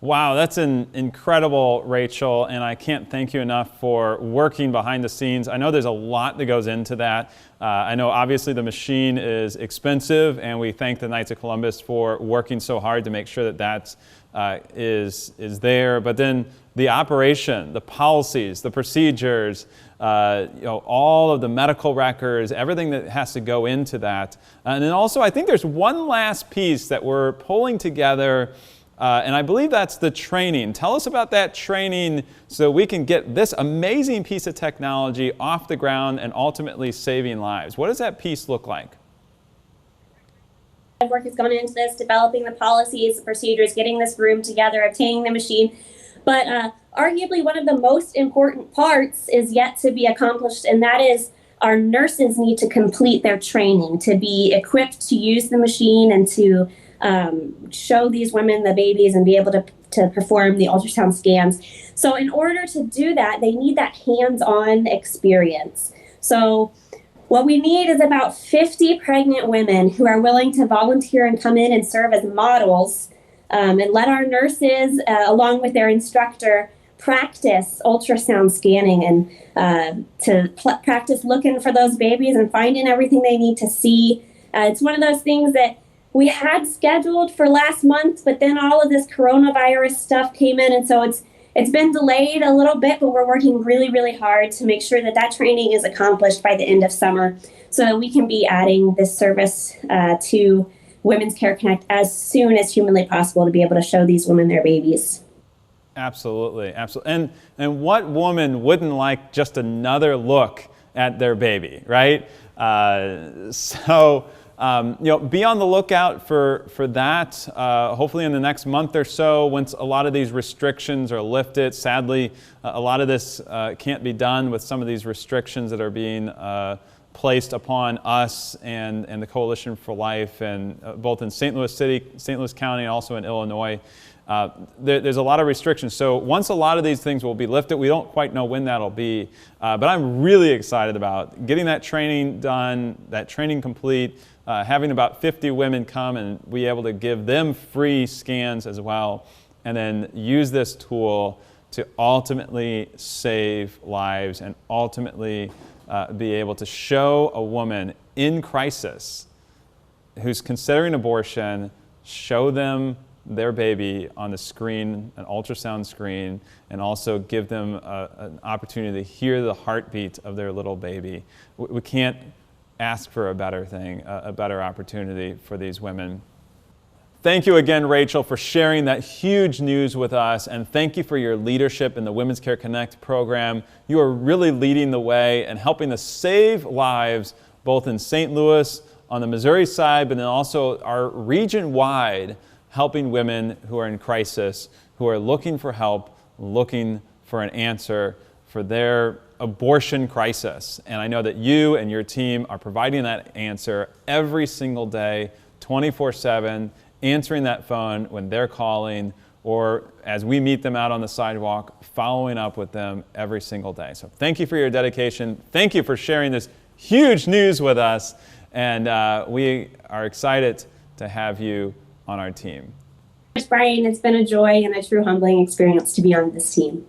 Wow, that's incredible, Rachel, and I can't thank you enough for working behind the scenes. I know there's a lot that goes into that. I know obviously the machine is expensive, and we thank the Knights of Columbus for working so hard to make sure that is there. But then the operation, the policies, the procedures, all of the medical records, everything that has to go into that. And then also, I think there's one last piece that we're pulling together And I believe that's the training. Tell us about that training so we can get this amazing piece of technology off the ground and ultimately saving lives. What does that piece look like?
Work has gone into this, developing the policies, the procedures, getting this room together, obtaining the machine. But arguably one of the most important parts is yet to be accomplished, and that is our nurses need to complete their training to be equipped to use the machine and to show these women the babies and be able to perform the ultrasound scans. So in order to do that, they need that hands-on experience. So what we need is about 50 pregnant women who are willing to volunteer and come in and serve as models, and let our nurses, along with their instructor, practice ultrasound scanning and to practice looking for those babies and finding everything they need to see. It's one of those things that we had scheduled for last month, but then all of this coronavirus stuff came in, and so it's been delayed a little bit, but we're working really, really hard to make sure that that training is accomplished by the end of summer so that we can be adding this service to Women's Care Connect as soon as humanly possible to be able to show these women their babies.
Absolutely, absolutely. And what woman wouldn't like just another look at their baby, right? Be on the lookout for that. Hopefully in the next month or so, once a lot of these restrictions are lifted. Sadly, a lot of this can't be done with some of these restrictions that are being placed upon us and the Coalition for Life, and both in St. Louis City, St. Louis County, and also in Illinois. There's a lot of restrictions. So once a lot of these things will be lifted, we don't quite know when that'll be. But I'm really excited about getting that training done, that training complete, having about 50 women come and be able to give them free scans as well, and then use this tool to ultimately save lives and ultimately be able to show a woman in crisis who's considering abortion, show them their baby on the screen, an ultrasound screen, and also give them an opportunity to hear the heartbeat of their little baby. We can't ask for a better thing, a better opportunity for these women. Thank you again, Rachel, for sharing that huge news with us, and thank you for your leadership in the Women's Care Connect program. You are really leading the way and helping to save lives both in St. Louis, on the Missouri side, but then also our region-wide, helping women who are in crisis, who are looking for help, looking for an answer for their abortion crisis. And I know that you and your team are providing that answer every single day, 24/7, answering that phone when they're calling, or as we meet them out on the sidewalk, following up with them every single day. So thank you for your dedication. Thank you for sharing this huge news with us. And we are excited to have you on our team.
Thanks, Brian. It's been a joy and a true humbling experience to be on this team.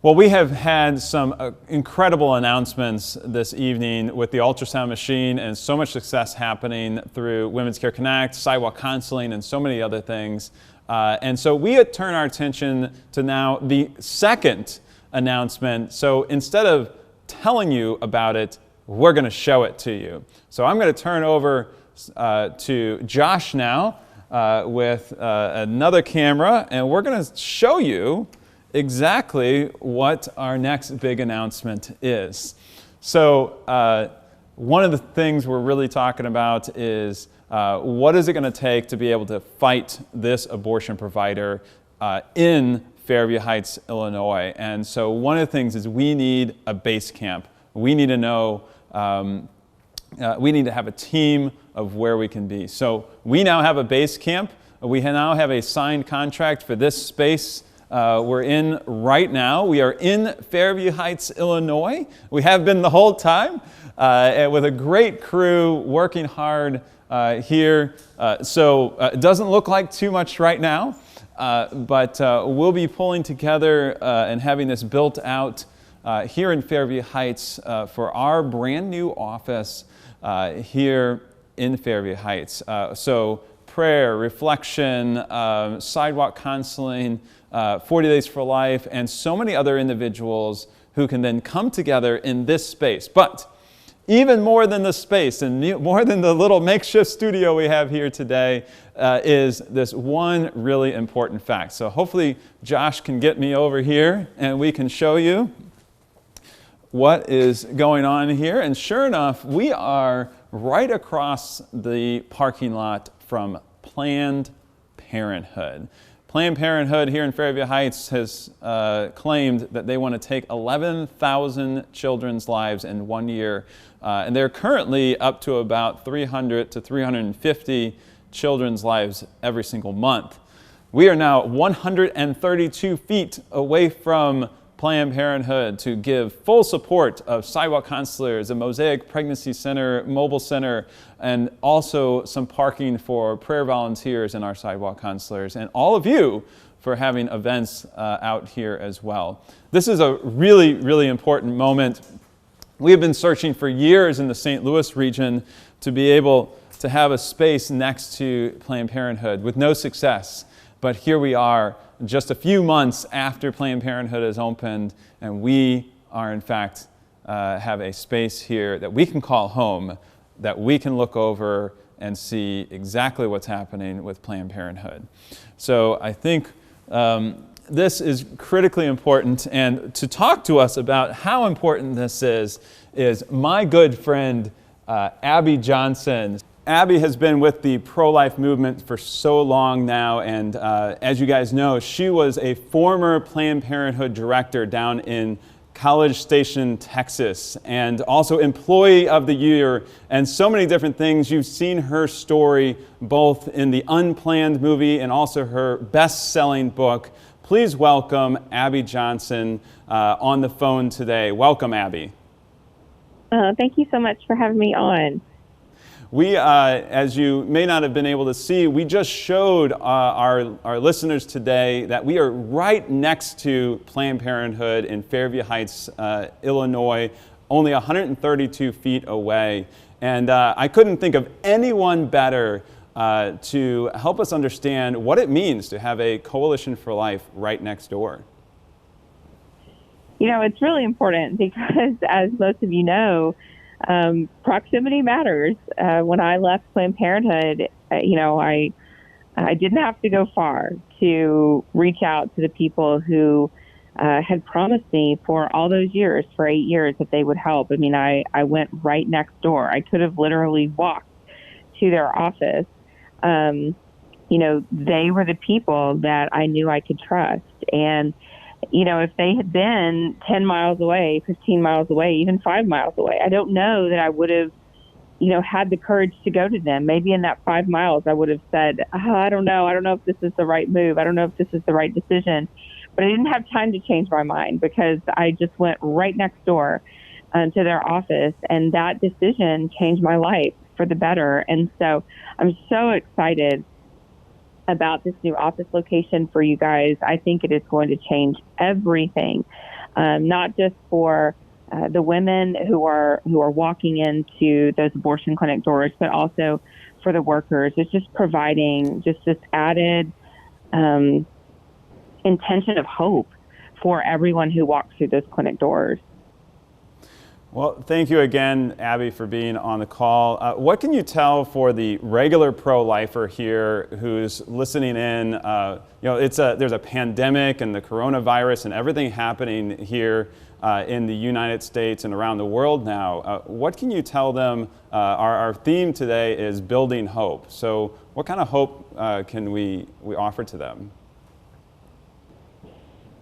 Well, we have had some incredible announcements this evening with the ultrasound machine, and so much success happening through Women's Care Connect, sidewalk counseling, and so many other things. And so we turn our attention to now the second announcement. So instead of telling you about it, we're going to show it to you. So I'm going to turn over to Josh now with another camera, and we're going to show you exactly what our next big announcement is. So one of the things we're really talking about is what is it going to take to be able to fight this abortion provider in Fairview Heights, Illinois. And so one of the things is we need a base camp. We need to know, we need to have a team of where we can be. So we now have a base camp. We now have a signed contract for this space we're in right now. We are in Fairview Heights, Illinois. We have been the whole time with a great crew working hard here. So it doesn't look like too much right now, but we'll be pulling together and having this built out here in Fairview Heights for our brand new office here in Fairview Heights. So prayer, reflection, sidewalk counseling, 40 Days for Life, and so many other individuals who can then come together in this space. But even more than the space and more than the little makeshift studio we have here today, is this one really important fact. So hopefully Josh can get me over here and we can show you what is going on here. And sure enough, we are right across the parking lot from Planned Parenthood. Planned Parenthood here in Fairview Heights has claimed that they want to take 11,000 children's lives in 1 year. And they're currently up to about 300 to 350 children's lives every single month. We are now 132 feet away from Planned Parenthood to give full support of sidewalk counselors, a Mosaic Pregnancy Center, mobile center, and also some parking for prayer volunteers and our sidewalk counselors, and all of you for having events out here as well. This is a really, really important moment. We have been searching for years in the St. Louis region to be able to have a space next to Planned Parenthood with no success. But here we are just a few months after Planned Parenthood has opened, and we are in fact have a space here that we can call home, that we can look over and see exactly what's happening with Planned Parenthood. So I think this is critically important, and to talk to us about how important this is my good friend Abby Johnson. Abby has been with the pro-life movement for so long now, and as you guys know, she was a former Planned Parenthood director down in College Station, Texas, and also Employee of the Year, and so many different things. You've seen her story both in the Unplanned movie and also her best-selling book. Please welcome Abby Johnson on the phone today. Welcome, Abby.
Thank you so much for having me on.
We, as you may not have been able to see, we just showed our listeners today that we are right next to Planned Parenthood in Fairview Heights, Illinois, only 132 feet away. And I couldn't think of anyone better to help us understand what it means to have a Coalition for Life right next door.
You know, it's really important because, as most of you know, proximity matters. When I left Planned Parenthood, I didn't have to go far to reach out to the people who had promised me for all those years, for 8 years, that they would help. I mean, I went right next door. I could have literally walked to their office. They were the people that I knew I could trust. And if they had been 10 miles away, 15 miles away, even 5 miles away, I don't know that I would have, had the courage to go to them. Maybe in that 5 miles, I would have said, I don't know if this is the right move. I don't know if this is the right decision. But I didn't have time to change my mind because I just went right next door to their office, and that decision changed my life for the better. And so I'm so excited about this new office location for you guys. I think it is going to change everything, not just for the women who are walking into those abortion clinic doors, but also for the workers. It's just providing just this added intention of hope for everyone who walks through those clinic doors.
Well, thank you again, Abby, for being on the call. What can you tell for the regular pro-lifer here who's listening in? There's a pandemic and the coronavirus and everything happening here in the United States and around the world now. What can you tell them? Our theme today is building hope. So what kind of hope can we offer to them?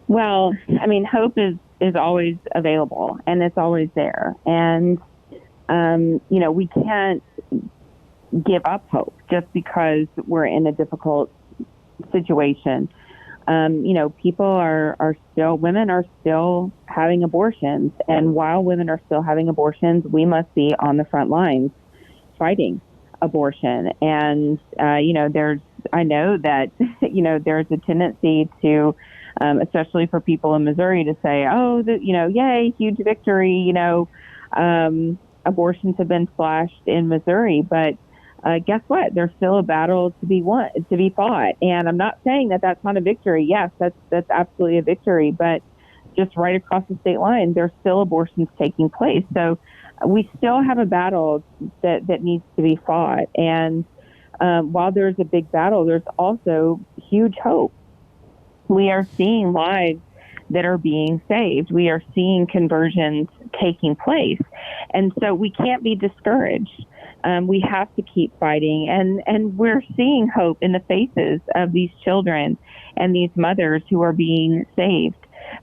Well, I mean, hope is always available and it's always there. And, we can't give up hope just because we're in a difficult situation. Women are still having abortions. And while women are still having abortions, we must be on the front lines fighting abortion. And, I know that, there's a tendency to, especially for people in Missouri, to say, yay, huge victory, abortions have been slashed in Missouri. But guess what? There's still a battle to be fought. And I'm not saying that that's not a victory. Yes, that's absolutely a victory. But just right across the state line, there's still abortions taking place. So we still have a battle that needs to be fought. And while there's a big battle, there's also huge hope. We are seeing lives that are being saved. We are seeing conversions taking place. And so we can't be discouraged. We have to keep fighting. And we're seeing hope in the faces of these children and these mothers who are being saved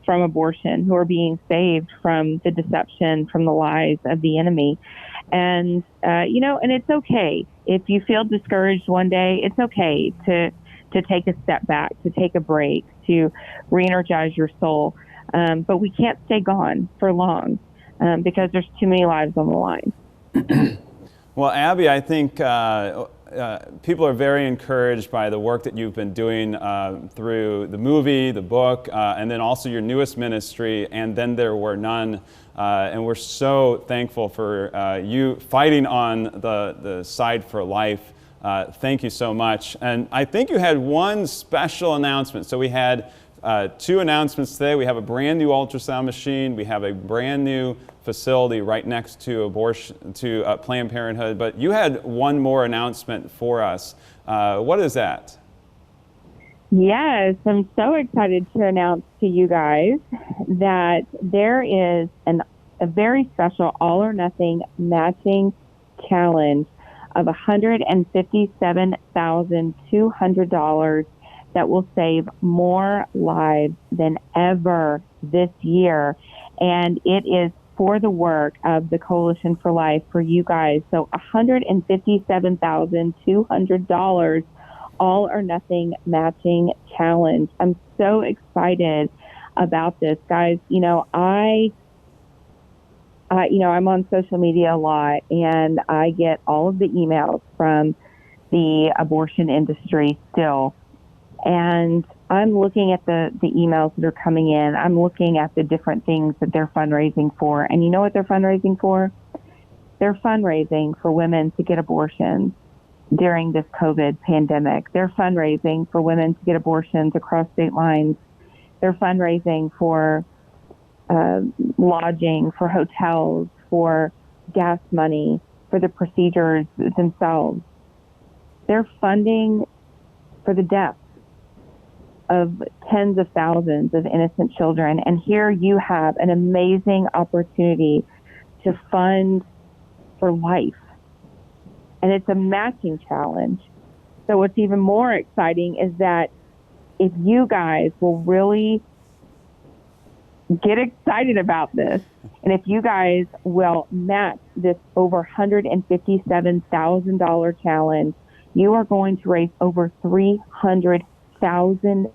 from abortion, who are being saved from the deception, from the lies of the enemy. And, and it's okay. If you feel discouraged one day, it's okay to take a step back, to take a break, to re-energize your soul. But we can't stay gone for long because there's too many lives on the line.
Well, Abby, I think people are very encouraged by the work that you've been doing through the movie, the book, and then also your newest ministry, And Then There Were None. And we're so thankful for you fighting on the side for life. Thank you so much. And I think you had one special announcement. So we had two announcements today. We have a brand new ultrasound machine. We have a brand new facility right next to Planned Parenthood. But you had one more announcement for us. What is that?
Yes, I'm so excited to announce to you guys that there is a very special all or nothing matching challenge of $157,200 that will save more lives than ever this year. And it is for the work of the Coalition for Life for you guys. So $157,200 all or nothing matching challenge. I'm so excited about this, guys. I'm on social media a lot, and I get all of the emails from the abortion industry still. And I'm looking at the emails that are coming in. I'm looking at the different things that they're fundraising for. And you know what they're fundraising for? They're fundraising for women to get abortions during this COVID pandemic. They're fundraising for women to get abortions across state lines. They're fundraising for lodging, for hotels, for gas money, for the procedures themselves. They're funding for the deaths of tens of thousands of innocent children. And here you have an amazing opportunity to fund for life. And it's a matching challenge. So what's even more exciting is that if you guys will really get excited about this, and if you guys will match this over $157,000 challenge, you are going to raise over $300,000.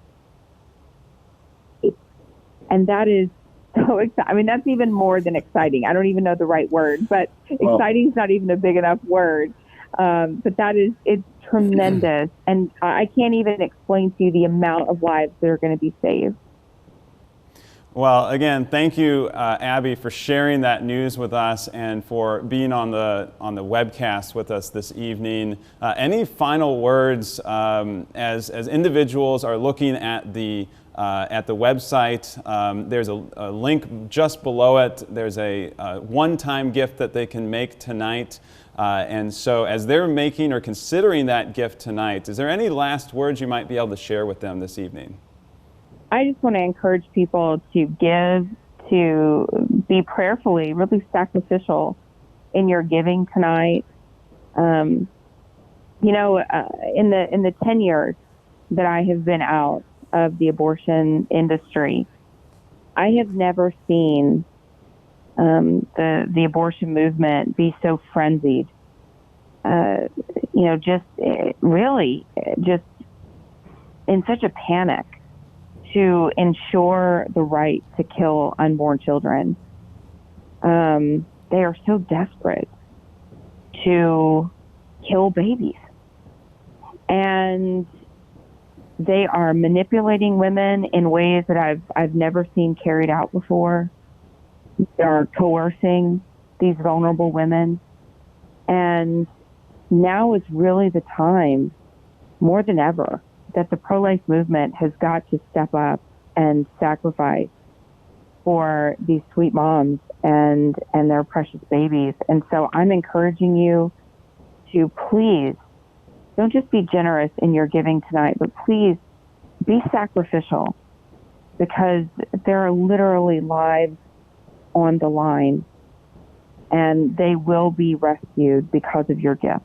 And that is so exciting. I mean, that's even more than exciting. I don't even know the right word, but exciting is not even a big enough word. But it's tremendous. And I can't even explain to you the amount of lives that are going to be saved.
Well, again, thank you, Abby, for sharing that news with us and for being on the webcast with us this evening. Any final words as individuals are looking at the website? There's a link just below it. There's a one-time gift that they can make tonight. And so as they're making or considering that gift tonight, is there any last words you might be able to share with them this evening?
I just want to encourage people to give, to be prayerfully, really sacrificial in your giving tonight. In the 10 years that I have been out of the abortion industry, I have never seen the abortion movement be so frenzied. Just in such a panic to ensure the right to kill unborn children. They are so desperate to kill babies. And they are manipulating women in ways that I've never seen carried out before. They are coercing these vulnerable women. And now is really the time, more than ever, that the pro-life movement has got to step up and sacrifice for these sweet moms and their precious babies. And so I'm encouraging you to please don't just be generous in your giving tonight, but please be sacrificial, because there are literally lives on the line, and they will be rescued because of your gift.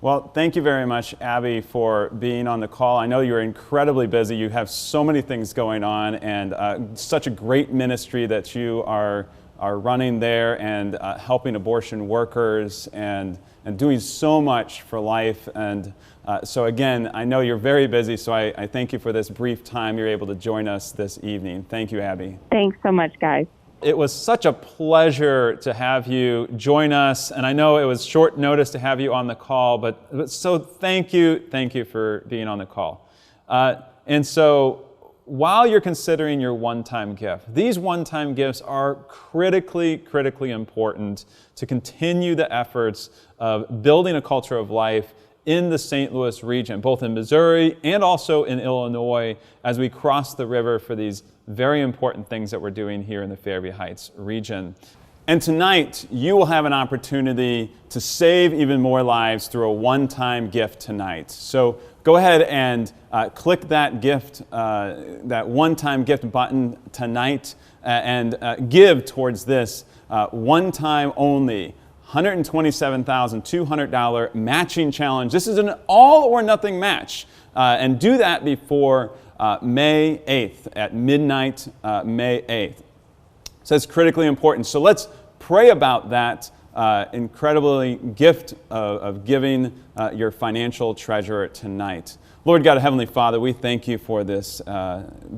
Well, thank you very much, Abby, for being on the call. I know you're incredibly busy. You have so many things going on, and such a great ministry that you are running there, and helping abortion workers, and doing so much for life. And so again, I know you're very busy, so I thank you for this brief time you're able to join us this evening. Thank you, Abby.
Thanks so much, guys.
It was such a pleasure to have you join us, and I know it was short notice to have you on the call, but so thank you for being on the call. And so while you're considering your one-time gift, these one-time gifts are critically important to continue the efforts of building a culture of life in the St. Louis region, both in Missouri and also in Illinois, as we cross the river for these very important things that we're doing here in the Fairview Heights region. And tonight, you will have an opportunity to save even more lives through a one-time gift tonight. So go ahead and click that gift, that one-time gift button tonight, and give towards this one-time only $127,200 matching challenge. This is an all or nothing match, and do that before May 8th at midnight, May 8th. So it's critically important. So let's pray about that incredibly gift of giving your financial treasure tonight. Lord God, Heavenly Father, we thank you for this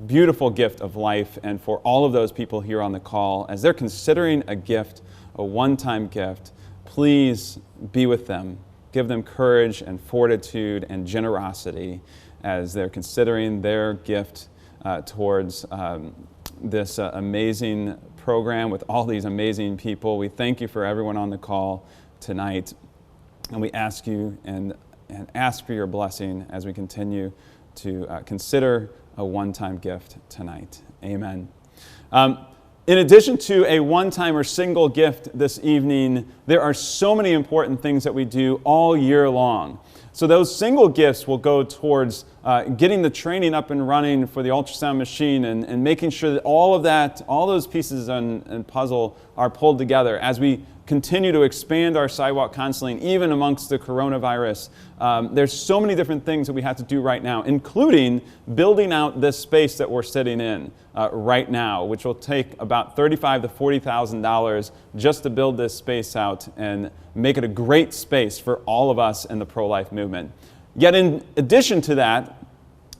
beautiful gift of life, and for all of those people here on the call as they're considering a gift, a one-time gift. Please be with them. Give them courage and fortitude and generosity as they're considering their gift towards this amazing program with all these amazing people. We thank you for everyone on the call tonight, and we ask you and ask for your blessing as we continue to consider a one-time gift tonight. Amen. In addition to a one-time or single gift this evening, there are so many important things that we do all year long. So those single gifts will go towards getting the training up and running for the ultrasound machine, and making sure that all those pieces and puzzle are pulled together as we continue to expand our sidewalk counseling, even amongst the coronavirus. There's so many different things that we have to do right now, including building out this space that we're sitting in right now, which will take about $35,000 to $40,000 just to build this space out and make it a great space for all of us in the pro-life movement. Yet in addition to that,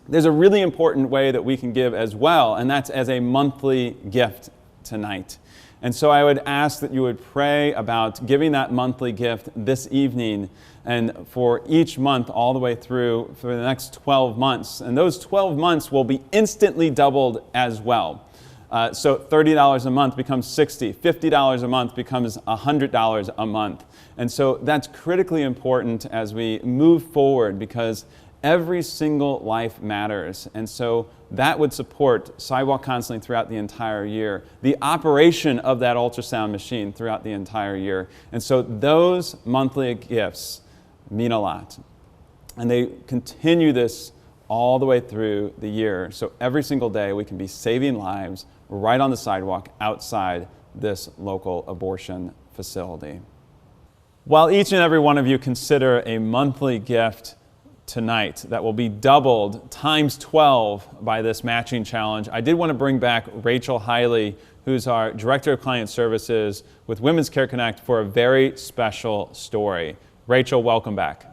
there's a really important way that we can give as well, and that's as a monthly gift tonight. And so I would ask that you would pray about giving that monthly gift this evening, and for each month all the way through for the next 12 months. And those 12 months will be instantly doubled as well. So $30 a month becomes $60, $50 a month becomes $100 a month. And so that's critically important as we move forward, because every single life matters. And so that would support sidewalk counseling throughout the entire year, the operation of that ultrasound machine throughout the entire year. And so those monthly gifts mean a lot. And they continue this all the way through the year. So every single day we can be saving lives right on the sidewalk outside this local abortion facility. While each and every one of you consider a monthly gift tonight that will be doubled times 12 by this matching challenge, I did want to bring back Rachel Hiley, who's our Director of Client Services with Women's Care Connect, for a very special story. Rachel, welcome back.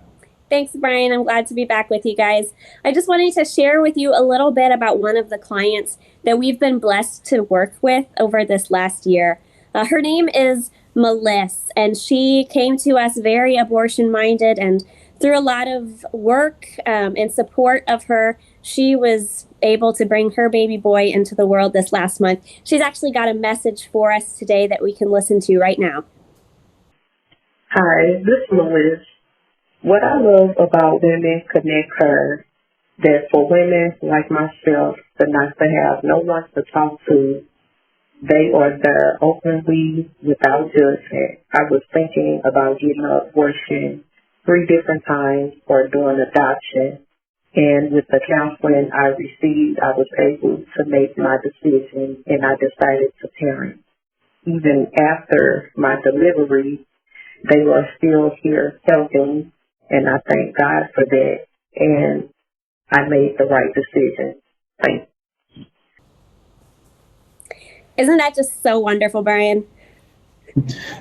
Thanks, Brian. I'm glad to be back with you guys. I just wanted to share with you a little bit about one of the clients that we've been blessed to work with over this last year. Her name is Melissa, and she came to us very abortion-minded, and through a lot of work and support of her, she was able to bring her baby boy into the world this last month. She's actually got a message for us today that we can listen to right now.
Hi, this is Melissa. What I love about Women Connect Her that for women like myself to not to have no one to talk to, they are there openly without judgment. I was thinking about getting an abortion 3 different times or doing adoption. And with the counseling I received, I was able to make my decision, and I decided to parent. Even after my delivery, they are still here helping, and I thank God for that. And I made the right decision. Thank you.
Isn't that just so wonderful, Brian?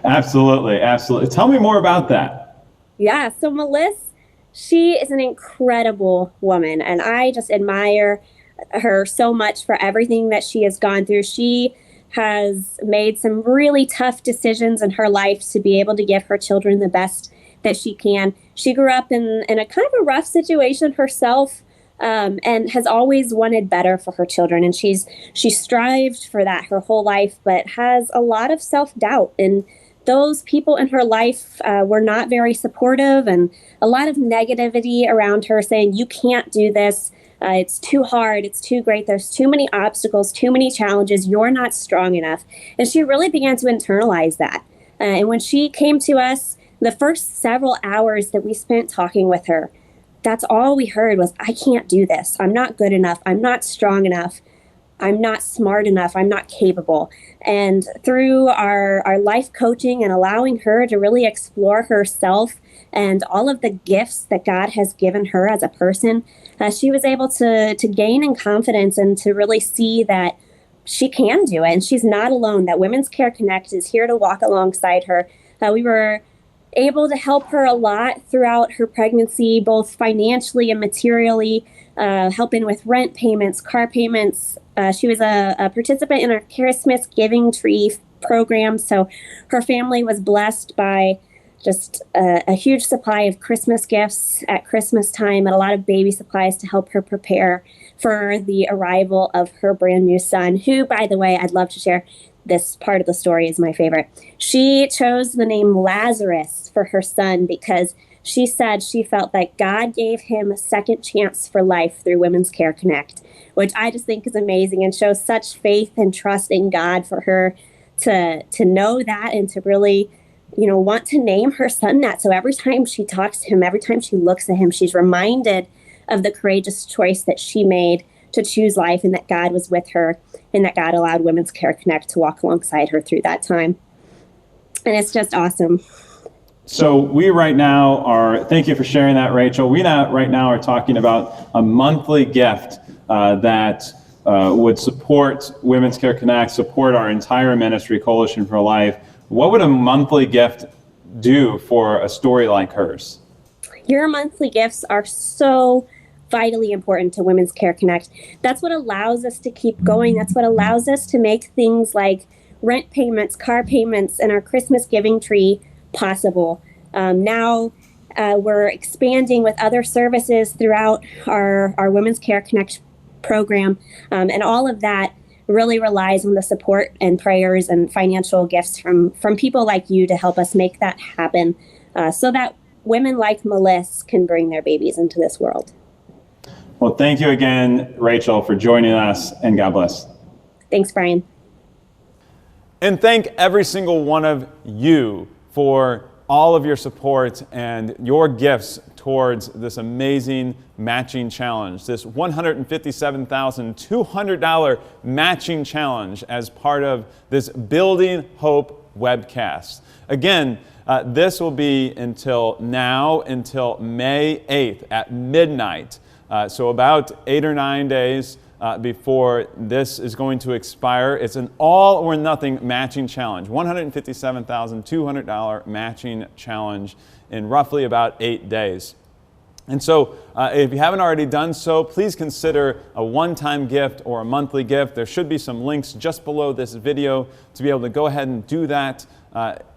Absolutely, absolutely. Tell me more about that.
Yeah, so Melissa, she is an incredible woman, and I just admire her so much for everything that she has gone through. She has made some really tough decisions in her life to be able to give her children the best that she can. She grew up in a kind of a rough situation herself, and has always wanted better for her children. And she strived for that her whole life, but has a lot of self-doubt. And those people in her life were not very supportive, and a lot of negativity around her saying, you can't do this. It's too hard. It's too great. There's too many obstacles, too many challenges. You're not strong enough. And she really began to internalize that. And when she came to us, the first several hours that we spent talking with her, that's all we heard was, I can't do this. I'm not good enough. I'm not strong enough. I'm not smart enough. I'm not capable. And through our life coaching and allowing her to really explore herself and all of the gifts that God has given her as a person, she was able to gain in confidence and to really see that she can do it. And she's not alone, that Women's Care Connect is here to walk alongside her. We were able to help her a lot throughout her pregnancy, both financially and materially, helping with rent payments, car payments. She was a participant in our Christmas Giving Tree program, so her family was blessed by just a huge supply of Christmas gifts at Christmas time and a lot of baby supplies to help her prepare for the arrival of her brand new son, who, by the way, I'd love to share, this part of the story is my favorite. She chose the name Lazarus for her son because she said she felt that God gave him a second chance for life through Women's Care Connect, which I just think is amazing and shows such faith and trust in God for her to know that and to really, want to name her son that. So every time she talks to him, every time she looks at him, she's reminded of the courageous choice that she made to choose life, and that God was with her, and that God allowed Women's Care Connect to walk alongside her through that time. And it's just awesome.
So we right now are, thank you for sharing that, Rachel. We right now are talking about a monthly gift that would support Women's Care Connect, support our entire ministry, Coalition for Life. What would a monthly gift do for a story like hers?
Your monthly gifts are so vitally important to Women's Care Connect. That's what allows us to keep going. That's what allows us to make things like rent payments, car payments, and our Christmas Giving Tree possible. Now we're expanding with other services throughout our Women's Care Connect program, and all of that really relies on the support and prayers and financial gifts from people like you to help us make that happen, so that women like Melissa can bring their babies into this world.
Well, thank you again, Rachel, for joining us, and God bless.
Thanks, Brian.
And thank every single one of you for all of your support and your gifts towards this amazing matching challenge, this $157,200 matching challenge as part of this Building Hope webcast. Again, this will be until May 8th at midnight. So about 8 or 9 days before this is going to expire. It's an all or nothing matching challenge, $157,200 matching challenge in roughly about 8 days. And so if you haven't already done so, please consider a one-time gift or a monthly gift. There should be some links just below this video to be able to go ahead and do that.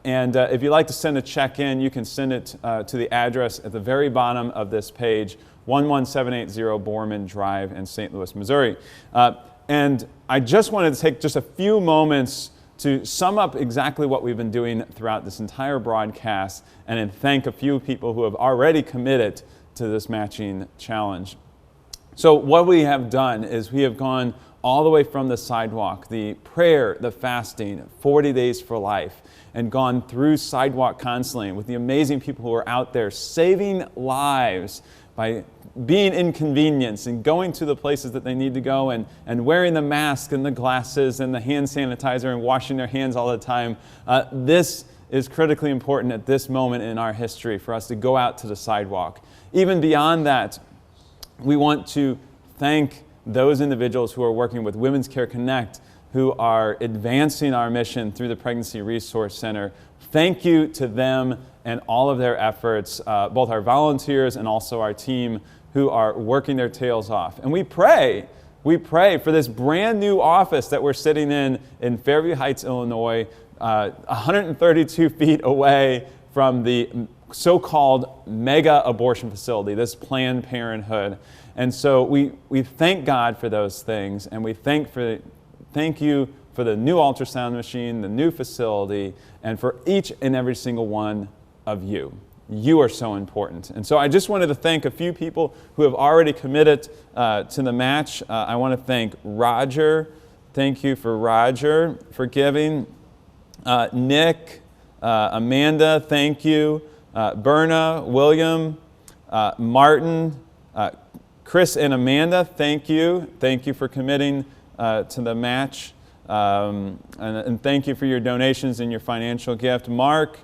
And if you'd like to send a check in, you can send it to the address at the very bottom of this page, 11780 Borman Drive in St. Louis, Missouri. And I just wanted to take just a few moments to sum up exactly what we've been doing throughout this entire broadcast and then thank a few people who have already committed to this matching challenge. So what we have done is we have gone all the way from the sidewalk, the prayer, the fasting, 40 Days for Life, and gone through sidewalk counseling with the amazing people who are out there saving lives by being inconvenienced and going to the places that they need to go and wearing the mask and the glasses and the hand sanitizer and washing their hands all the time. This is critically important at this moment in our history for us to go out to the sidewalk. Even beyond that, we want to thank those individuals who are working with Women's Care Connect, who are advancing our mission through the Pregnancy Resource Center. Thank you to them and all of their efforts, both our volunteers and also our team who are working their tails off. And we pray for this brand new office that we're sitting in Fairview Heights, Illinois, 132 feet away from the so-called mega abortion facility, this Planned Parenthood. And so we thank God for those things, and we thank you for the new ultrasound machine, the new facility, and for each and every single one of you. You are so important. And so I just wanted to thank a few people who have already committed to the match. I want to thank Roger. Thank you for Roger for giving. Nick, Amanda, thank you. Berna, William, Martin, Chris and Amanda, thank you. Thank you for committing to the match. And thank you for your donations and your financial gift. Mark,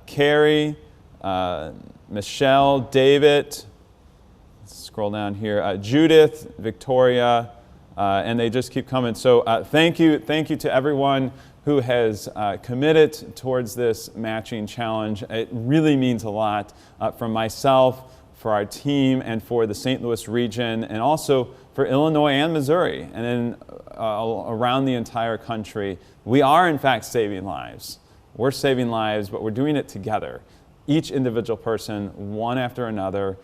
Carrie, Michelle, David, let's scroll down here, Judith, Victoria, and they just keep coming. So thank you to everyone who has committed towards this matching challenge. It really means a lot from myself, for our team, and for the St. Louis region, and also for Illinois and Missouri, and then around the entire country. We are, in fact, saving lives. We're saving lives, but we're doing it together. Each individual person, one after another,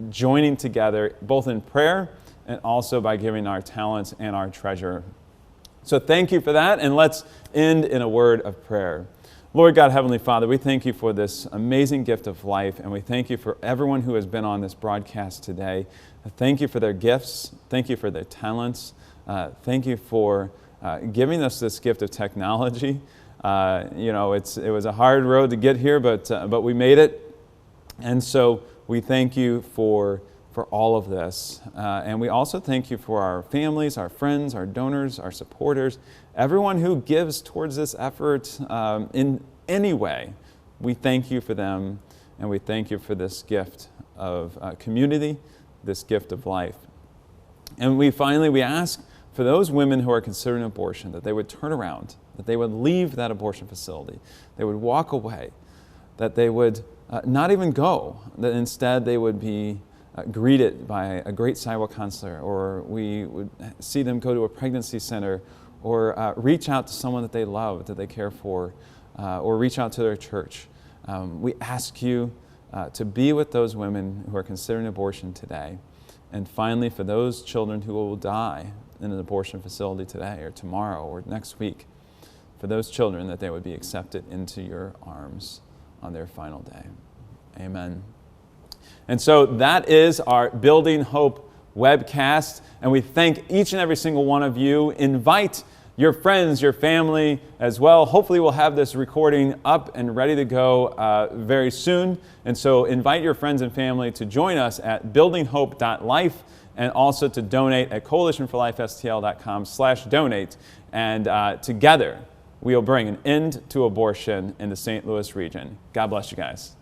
joining together, both in prayer and also by giving our talents and our treasure. So thank you for that, and let's end in a word of prayer. Lord God, Heavenly Father, we thank you for this amazing gift of life, and we thank you for everyone who has been on this broadcast today. Thank you for their gifts. Thank you for their talents. Thank you for giving us this gift of technology. It was a hard road to get here, but we made it. And so we thank you for all of this. And we also thank you for our families, our friends, our donors, our supporters, everyone who gives towards this effort in any way. We thank you for them, and we thank you for this gift of community, this gift of life. And we ask for those women who are considering abortion, that they would turn around, that they would leave that abortion facility, they would walk away, that they would not even go, that instead they would be greeted by a great sidewalk counselor, or we would see them go to a pregnancy center, or reach out to someone that they love, that they care for, or reach out to their church. We ask you to be with those women who are considering abortion today. And finally, for those children who will die in an abortion facility today or tomorrow or next week, for those children, that they would be accepted into your arms on their final day. Amen. And so that is our Building Hope webcast, and we thank each and every single one of you. Invite your friends, your family as well. Hopefully we'll have this recording up and ready to go very soon. And so invite your friends and family to join us at buildinghope.life, and also to donate at coalitionforlifestl.com/donate. And together we will bring an end to abortion in the St. Louis region. God bless you guys.